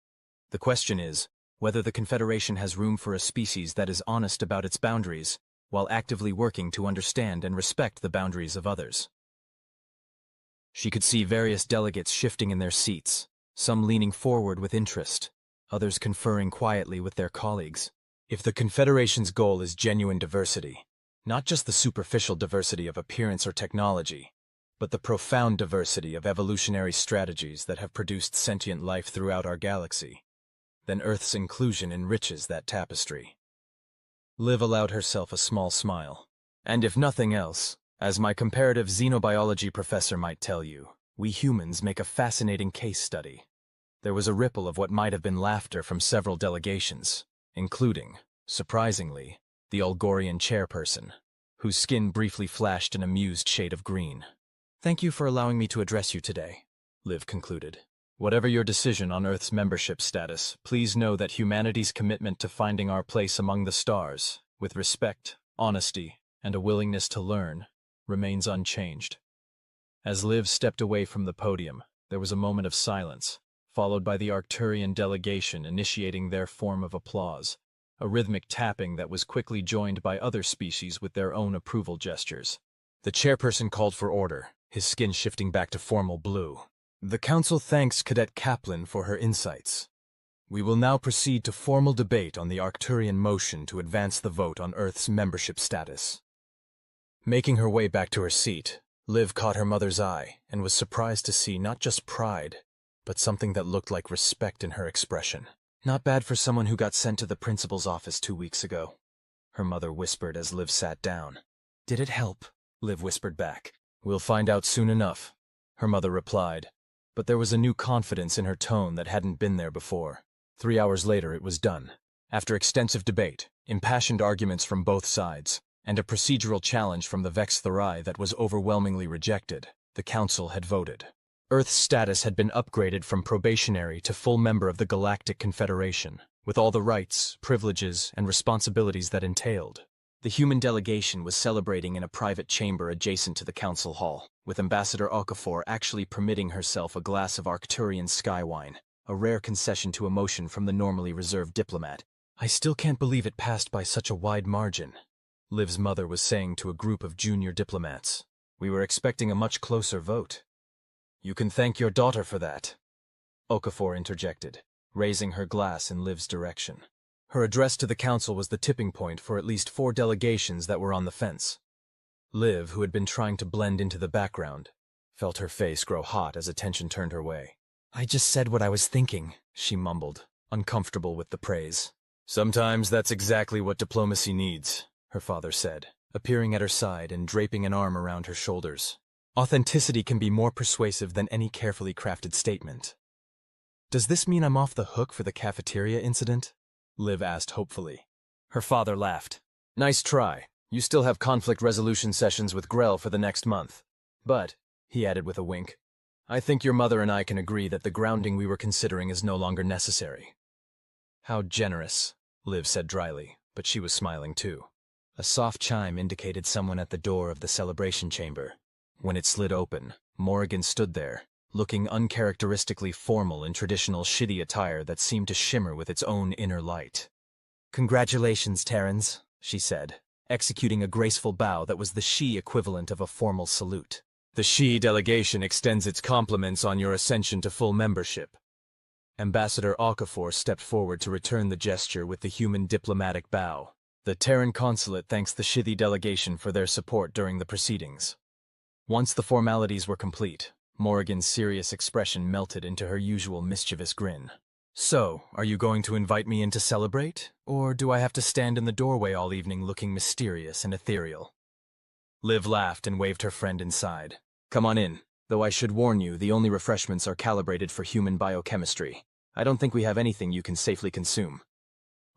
The question is whether the Confederation has room for a species that is honest about its boundaries, while actively working to understand and respect the boundaries of others." She could see various delegates shifting in their seats, some leaning forward with interest, others conferring quietly with their colleagues. If the Confederation's goal is genuine diversity, not just the superficial diversity of appearance or technology, but the profound diversity of evolutionary strategies that have produced sentient life throughout our galaxy, then Earth's inclusion enriches that tapestry. Liv allowed herself a small smile. And if nothing else, as my comparative xenobiology professor might tell you, we humans make a fascinating case study. There was a ripple of what might have been laughter from several delegations, including, surprisingly, the Ulgorian chairperson, whose skin briefly flashed an amused shade of green. Thank you for allowing me to address you today, Liv concluded. Whatever your decision on Earth's membership status, please know that humanity's commitment to finding our place among the stars, with respect, honesty, and a willingness to learn, remains unchanged. As Liv stepped away from the podium, there was a moment of silence, followed by the Arcturian delegation initiating their form of applause, a rhythmic tapping that was quickly joined by other species with their own approval gestures. The chairperson called for order, his skin shifting back to formal blue. The Council thanks Cadet Kaplan for her insights. We will now proceed to formal debate on the Arcturian motion to advance the vote on Earth's membership status. Making her way back to her seat, Liv caught her mother's eye and was surprised to see not just pride, but something that looked like respect in her expression. Not bad for someone who got sent to the principal's office 2 weeks ago, her mother whispered as Liv sat down. Did it help? Liv whispered back. We'll find out soon enough, her mother replied, but there was a new confidence in her tone that hadn't been there before. 3 hours later it was done. After extensive debate, impassioned arguments from both sides, and a procedural challenge from the Vex Therai that was overwhelmingly rejected, the Council had voted. Earth's status had been upgraded from probationary to full member of the Galactic Confederation, with all the rights, privileges, and responsibilities that entailed. The human delegation was celebrating in a private chamber adjacent to the Council Hall, with Ambassador Okafor actually permitting herself a glass of Arcturian sky wine, a rare concession to emotion from the normally reserved diplomat. I still can't believe it passed by such a wide margin, Liv's mother was saying to a group of junior diplomats. We were expecting a much closer vote. You can thank your daughter for that, Okafor interjected, raising her glass in Liv's direction. Her address to the council was the tipping point for at least 4 delegations that were on the fence. Liv, who had been trying to blend into the background, felt her face grow hot as attention turned her way. I just said what I was thinking, she mumbled, uncomfortable with the praise. Sometimes that's exactly what diplomacy needs, her father said, appearing at her side and draping an arm around her shoulders. Authenticity can be more persuasive than any carefully crafted statement. Does this mean I'm off the hook for the cafeteria incident? Liv asked hopefully. Her father laughed. Nice try. You still have conflict resolution sessions with Grell for the next month. But, he added with a wink, I think your mother and I can agree that the grounding we were considering is no longer necessary. How generous, Liv said dryly, but she was smiling too. A soft chime indicated someone at the door of the celebration chamber. When it slid open, Morrigan stood there, looking uncharacteristically formal in traditional shitty attire that seemed to shimmer with its own inner light. Congratulations, Terrans, she said, executing a graceful bow that was the she equivalent of a formal salute. The she delegation extends its compliments on your ascension to full membership. Ambassador Okafor stepped forward to return the gesture with the human diplomatic bow. The Terran consulate thanks the Shithy delegation for their support during the proceedings. Once the formalities were complete, Morrigan's serious expression melted into her usual mischievous grin. So, are you going to invite me in to celebrate, or do I have to stand in the doorway all evening looking mysterious and ethereal? Liv laughed and waved her friend inside. Come on in, though I should warn you the only refreshments are calibrated for human biochemistry. I don't think we have anything you can safely consume.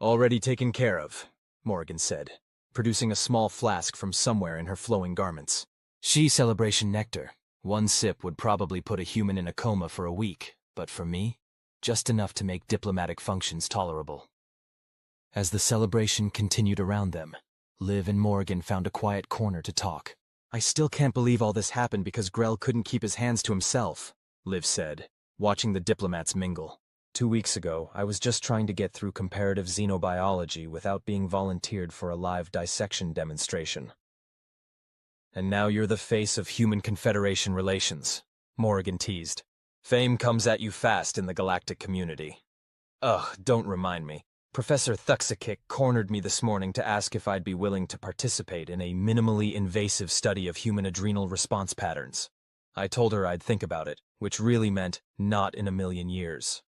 Already taken care of, Morrigan said, producing a small flask from somewhere in her flowing garments. She celebration nectar. 1 sip would probably put a human in a coma for a week, but for me, just enough to make diplomatic functions tolerable. As the celebration continued around them, Liv and Morrigan found a quiet corner to talk. I still can't believe all this happened because Grell couldn't keep his hands to himself, Liv said, watching the diplomats mingle. 2 weeks ago, I was just trying to get through comparative xenobiology without being volunteered for a live dissection demonstration. And now you're the face of Human Confederation relations, Morrigan teased. Fame comes at you fast in the galactic community. Ugh, don't remind me. Professor Thuxakik cornered me this morning to ask if I'd be willing to participate in a minimally invasive study of human adrenal response patterns. I told her I'd think about it, which really meant not in a million years.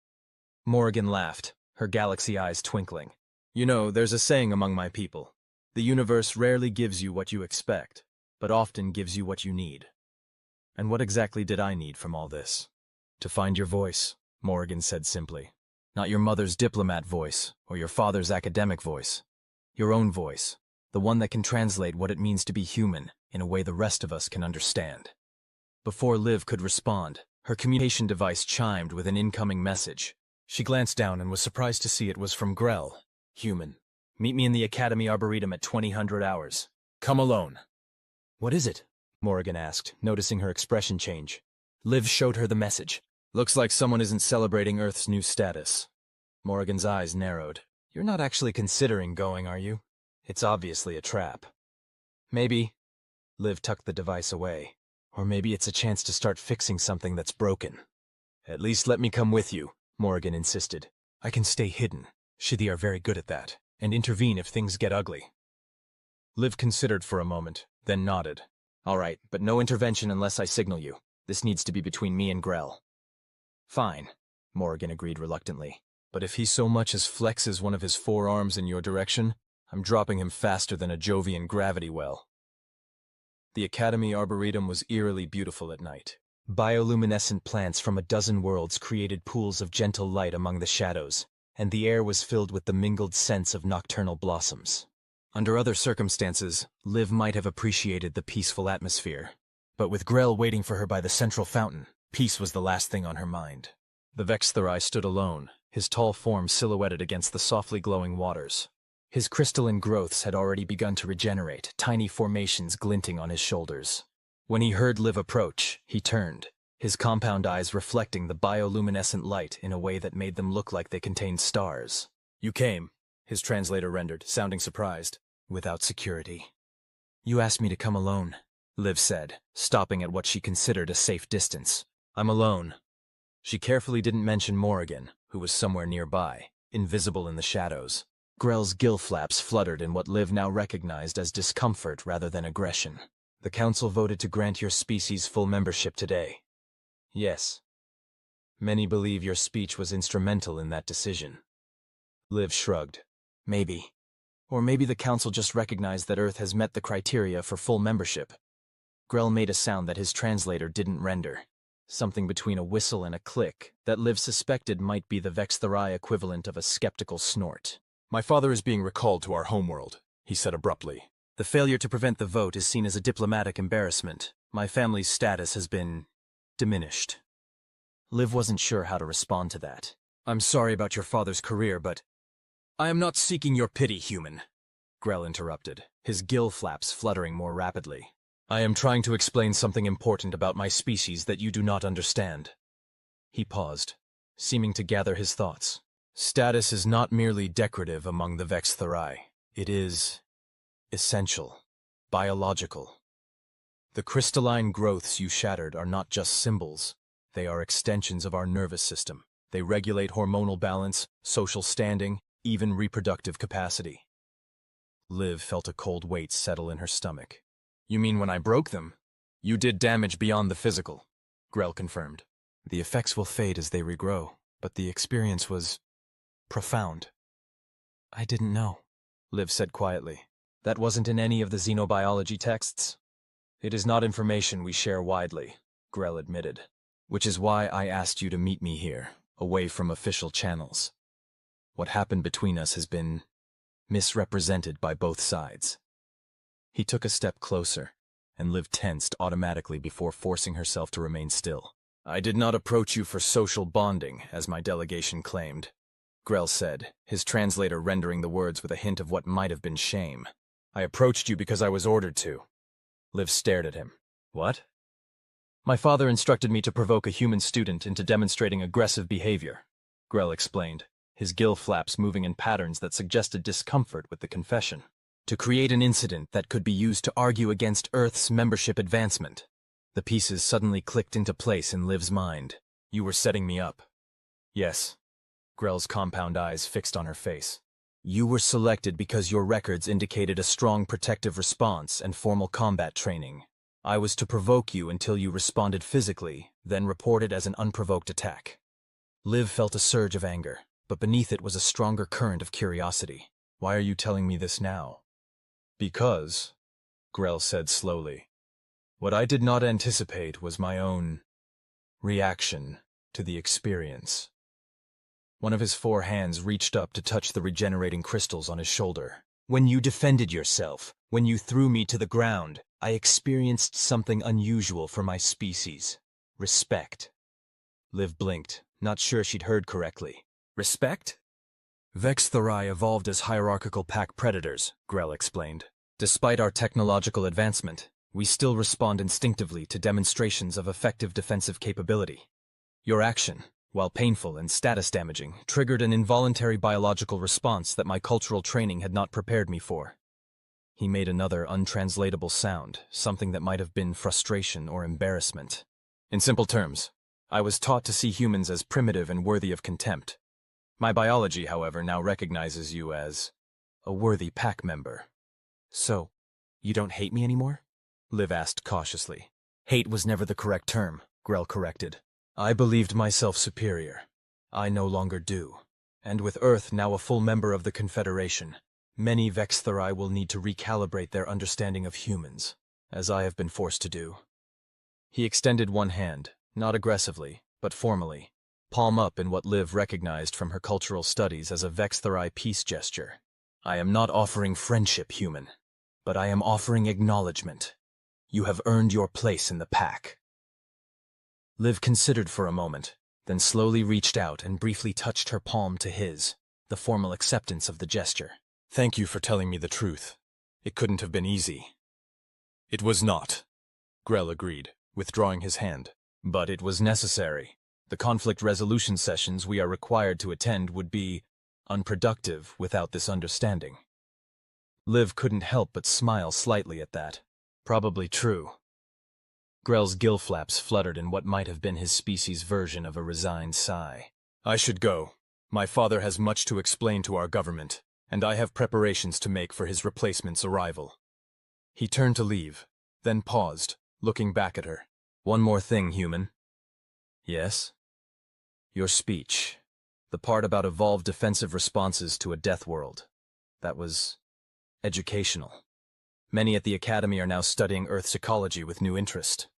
Morrigan laughed, her galaxy eyes twinkling. You know, there's a saying among my people, The universe rarely gives you what you expect, but often gives you what you need. And what exactly did I need from all this? To find your voice, Morrigan said simply. Not your mother's diplomat voice, or your father's academic voice. Your own voice, the one that can translate what it means to be human in a way the rest of us can understand. Before Liv could respond, her communication device chimed with an incoming message. She glanced down and was surprised to see it was from Grell. Human. Meet me in the Academy Arboretum at 2000 hours. Come alone. What is it? Morrigan asked, noticing her expression change. Liv showed her the message. Looks like someone isn't celebrating Earth's new status. Morrigan's eyes narrowed. You're not actually considering going, are you? It's obviously a trap. Maybe. Liv tucked the device away. Or maybe it's a chance to start fixing something that's broken. At least let me come with you, Morrigan insisted. I can stay hidden. Shidi are very good at that, and intervene if things get ugly. Liv considered for a moment, then nodded. All right, but no intervention unless I signal you. This needs to be between me and Grell. Fine, Morrigan agreed reluctantly. But if he so much as flexes one of his forearms in your direction, I'm dropping him faster than a Jovian gravity well. The Academy Arboretum was eerily beautiful at night. Bioluminescent plants from a dozen worlds created pools of gentle light among the shadows, and the air was filled with the mingled scents of nocturnal blossoms. Under other circumstances, Liv might have appreciated the peaceful atmosphere. But with Grell waiting for her by the central fountain, peace was the last thing on her mind. The Vextherai stood alone, his tall form silhouetted against the softly glowing waters. His crystalline growths had already begun to regenerate, tiny formations glinting on his shoulders. When he heard Liv approach, he turned, his compound eyes reflecting the bioluminescent light in a way that made them look like they contained stars. You came, his translator rendered, sounding surprised. Without security. You asked me to come alone, Liv said, stopping at what she considered a safe distance. I'm alone. She carefully didn't mention Morrigan, who was somewhere nearby, invisible in the shadows. Grell's gill flaps fluttered in what Liv now recognized as discomfort rather than aggression. The council voted to grant your species full membership today. Yes. Many believe your speech was instrumental in that decision. Liv shrugged. Maybe. Or maybe the council just recognized that Earth has met the criteria for full membership. Grell made a sound that his translator didn't render. Something between a whistle and a click that Liv suspected might be the Vextherai equivalent of a skeptical snort. My father is being recalled to our homeworld, he said abruptly. The failure to prevent the vote is seen as a diplomatic embarrassment. My family's status has been diminished. Liv wasn't sure how to respond to that. I'm sorry about your father's career, but I am not seeking your pity, human, Grell interrupted, his gill flaps fluttering more rapidly. I am trying to explain something important about my species that you do not understand. He paused, seeming to gather his thoughts. Status is not merely decorative among the Vextherai. It is essential, biological. The crystalline growths you shattered are not just symbols. They are extensions of our nervous system. They regulate hormonal balance, social standing, even reproductive capacity. Liv felt a cold weight settle in her stomach. You mean when I broke them? You did damage beyond the physical, Grell confirmed. The effects will fade as they regrow, but the experience was profound. I didn't know, Liv said quietly. That wasn't in any of the xenobiology texts. It is not information we share widely, Grell admitted, which is why I asked you to meet me here, away from official channels. What happened between us has been misrepresented by both sides. He took a step closer, and Liv tensed automatically before forcing herself to remain still. I did not approach you for social bonding, as my delegation claimed, Grell said, his translator rendering the words with a hint of what might have been shame. I approached you because I was ordered to. Liv stared at him. What? My father instructed me to provoke a human student into demonstrating aggressive behavior, Grell explained, his gill flaps moving in patterns that suggested discomfort with the confession. To create an incident that could be used to argue against Earth's membership advancement. The pieces suddenly clicked into place in Liv's mind. You were setting me up. Yes. Grell's compound eyes fixed on her face. You were selected because your records indicated a strong protective response and formal combat training. I was to provoke you until you responded physically, then report it as an unprovoked attack. Liv felt a surge of anger, but beneath it was a stronger current of curiosity. Why are you telling me this now? Because, Grell said slowly, what I did not anticipate was my own reaction to the experience. One of his 4 hands reached up to touch the regenerating crystals on his shoulder. When you defended yourself, when you threw me to the ground, I experienced something unusual for my species. Respect. Liv blinked, not sure she'd heard correctly. Respect? Vexthori evolved as hierarchical pack predators, Grell explained. Despite our technological advancement, we still respond instinctively to demonstrations of effective defensive capability. Your action, while painful and status damaging, triggered an involuntary biological response that my cultural training had not prepared me for. He made another untranslatable sound, something that might have been frustration or embarrassment. In simple terms, I was taught to see humans as primitive and worthy of contempt. My biology, however, now recognizes you as a worthy pack member. So, you don't hate me anymore? Liv asked cautiously. Hate was never the correct term, Grell corrected. I believed myself superior. I no longer do. And with Earth now a full member of the Confederation, many Vexthori will need to recalibrate their understanding of humans, as I have been forced to do. He extended one hand, not aggressively, but formally, palm up in what Liv recognized from her cultural studies as a Vexthori peace gesture. I am not offering friendship, human, but I am offering acknowledgement. You have earned your place in the pack. Liv considered for a moment, then slowly reached out and briefly touched her palm to his, the formal acceptance of the gesture. Thank you for telling me the truth. It couldn't have been easy. It was not, Grell agreed, withdrawing his hand. But it was necessary. The conflict resolution sessions we are required to attend would be unproductive without this understanding. Liv couldn't help but smile slightly at that. Probably true. Grell's gill flaps fluttered in what might have been his species' version of a resigned sigh. I should go. My father has much to explain to our government, and I have preparations to make for his replacement's arrival. He turned to leave, then paused, looking back at her. One more thing, human. Yes? Your speech. The part about evolved defensive responses to a death world. That was educational. Many at the Academy are now studying Earth's ecology with new interest.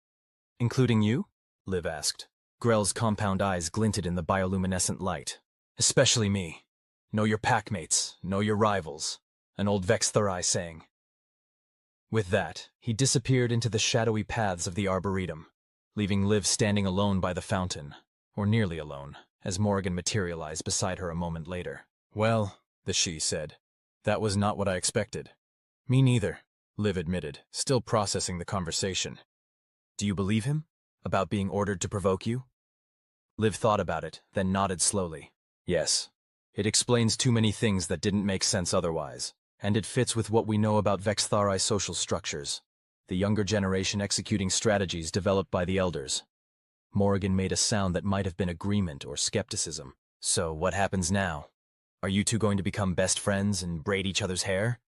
Including you? Liv asked. Grell's compound eyes glinted in the bioluminescent light. Especially me. Know your packmates, know your rivals. An old Vexthori saying. With that, he disappeared into the shadowy paths of the Arboretum, leaving Liv standing alone by the fountain, or nearly alone, as Morrigan materialized beside her a moment later. Well, the she said, that was not what I expected. Me neither, Liv admitted, still processing the conversation. Do you believe him? About being ordered to provoke you? Liv thought about it, then nodded slowly. Yes. It explains too many things that didn't make sense otherwise, and it fits with what we know about Vexthari social structures. The younger generation executing strategies developed by the elders. Morrigan made a sound that might have been agreement or skepticism. So what happens now? Are you two going to become best friends and braid each other's hair?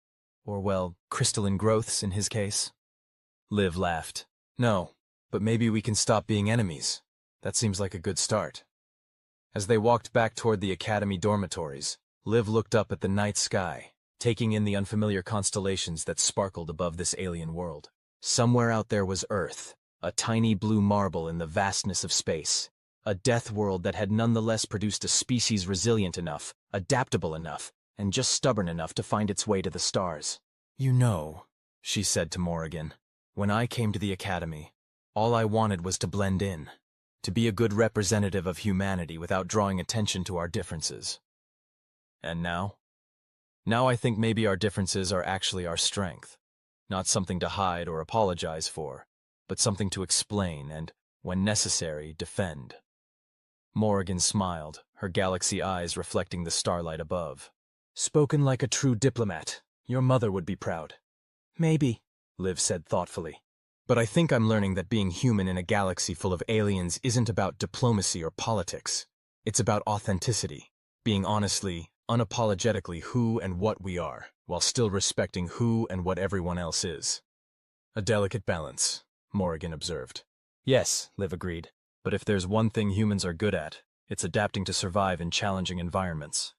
Or, well, crystalline growths in his case? Liv laughed. No, but maybe we can stop being enemies. That seems like a good start. As they walked back toward the Academy dormitories, Liv looked up at the night sky, taking in the unfamiliar constellations that sparkled above this alien world. Somewhere out there was Earth, a tiny blue marble in the vastness of space, a death world that had nonetheless produced a species resilient enough, adaptable enough, and just stubborn enough to find its way to the stars. You know, she said to Morrigan, when I came to the Academy, all I wanted was to blend in, to be a good representative of humanity without drawing attention to our differences. And now? Now I think maybe our differences are actually our strength. Not something to hide or apologize for, but something to explain and, when necessary, defend. Morrigan smiled, her galaxy eyes reflecting the starlight above. Spoken like a true diplomat. Your mother would be proud. Maybe, Liv said thoughtfully. But I think I'm learning that being human in a galaxy full of aliens isn't about diplomacy or politics. It's about authenticity, being honestly, unapologetically who and what we are, while still respecting who and what everyone else is. A delicate balance, Morrigan observed. Yes, Liv agreed, but if there's one thing humans are good at, it's adapting to survive in challenging environments.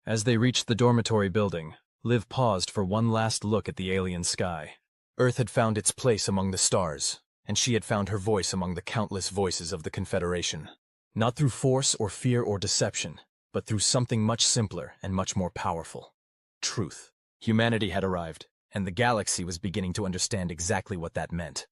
As they reached the dormitory building, Liv paused for one last look at the alien sky. Earth had found its place among the stars, and she had found her voice among the countless voices of the Confederation. Not through force or fear or deception, but through something much simpler and much more powerful. Truth. Humanity had arrived, and the galaxy was beginning to understand exactly what that meant.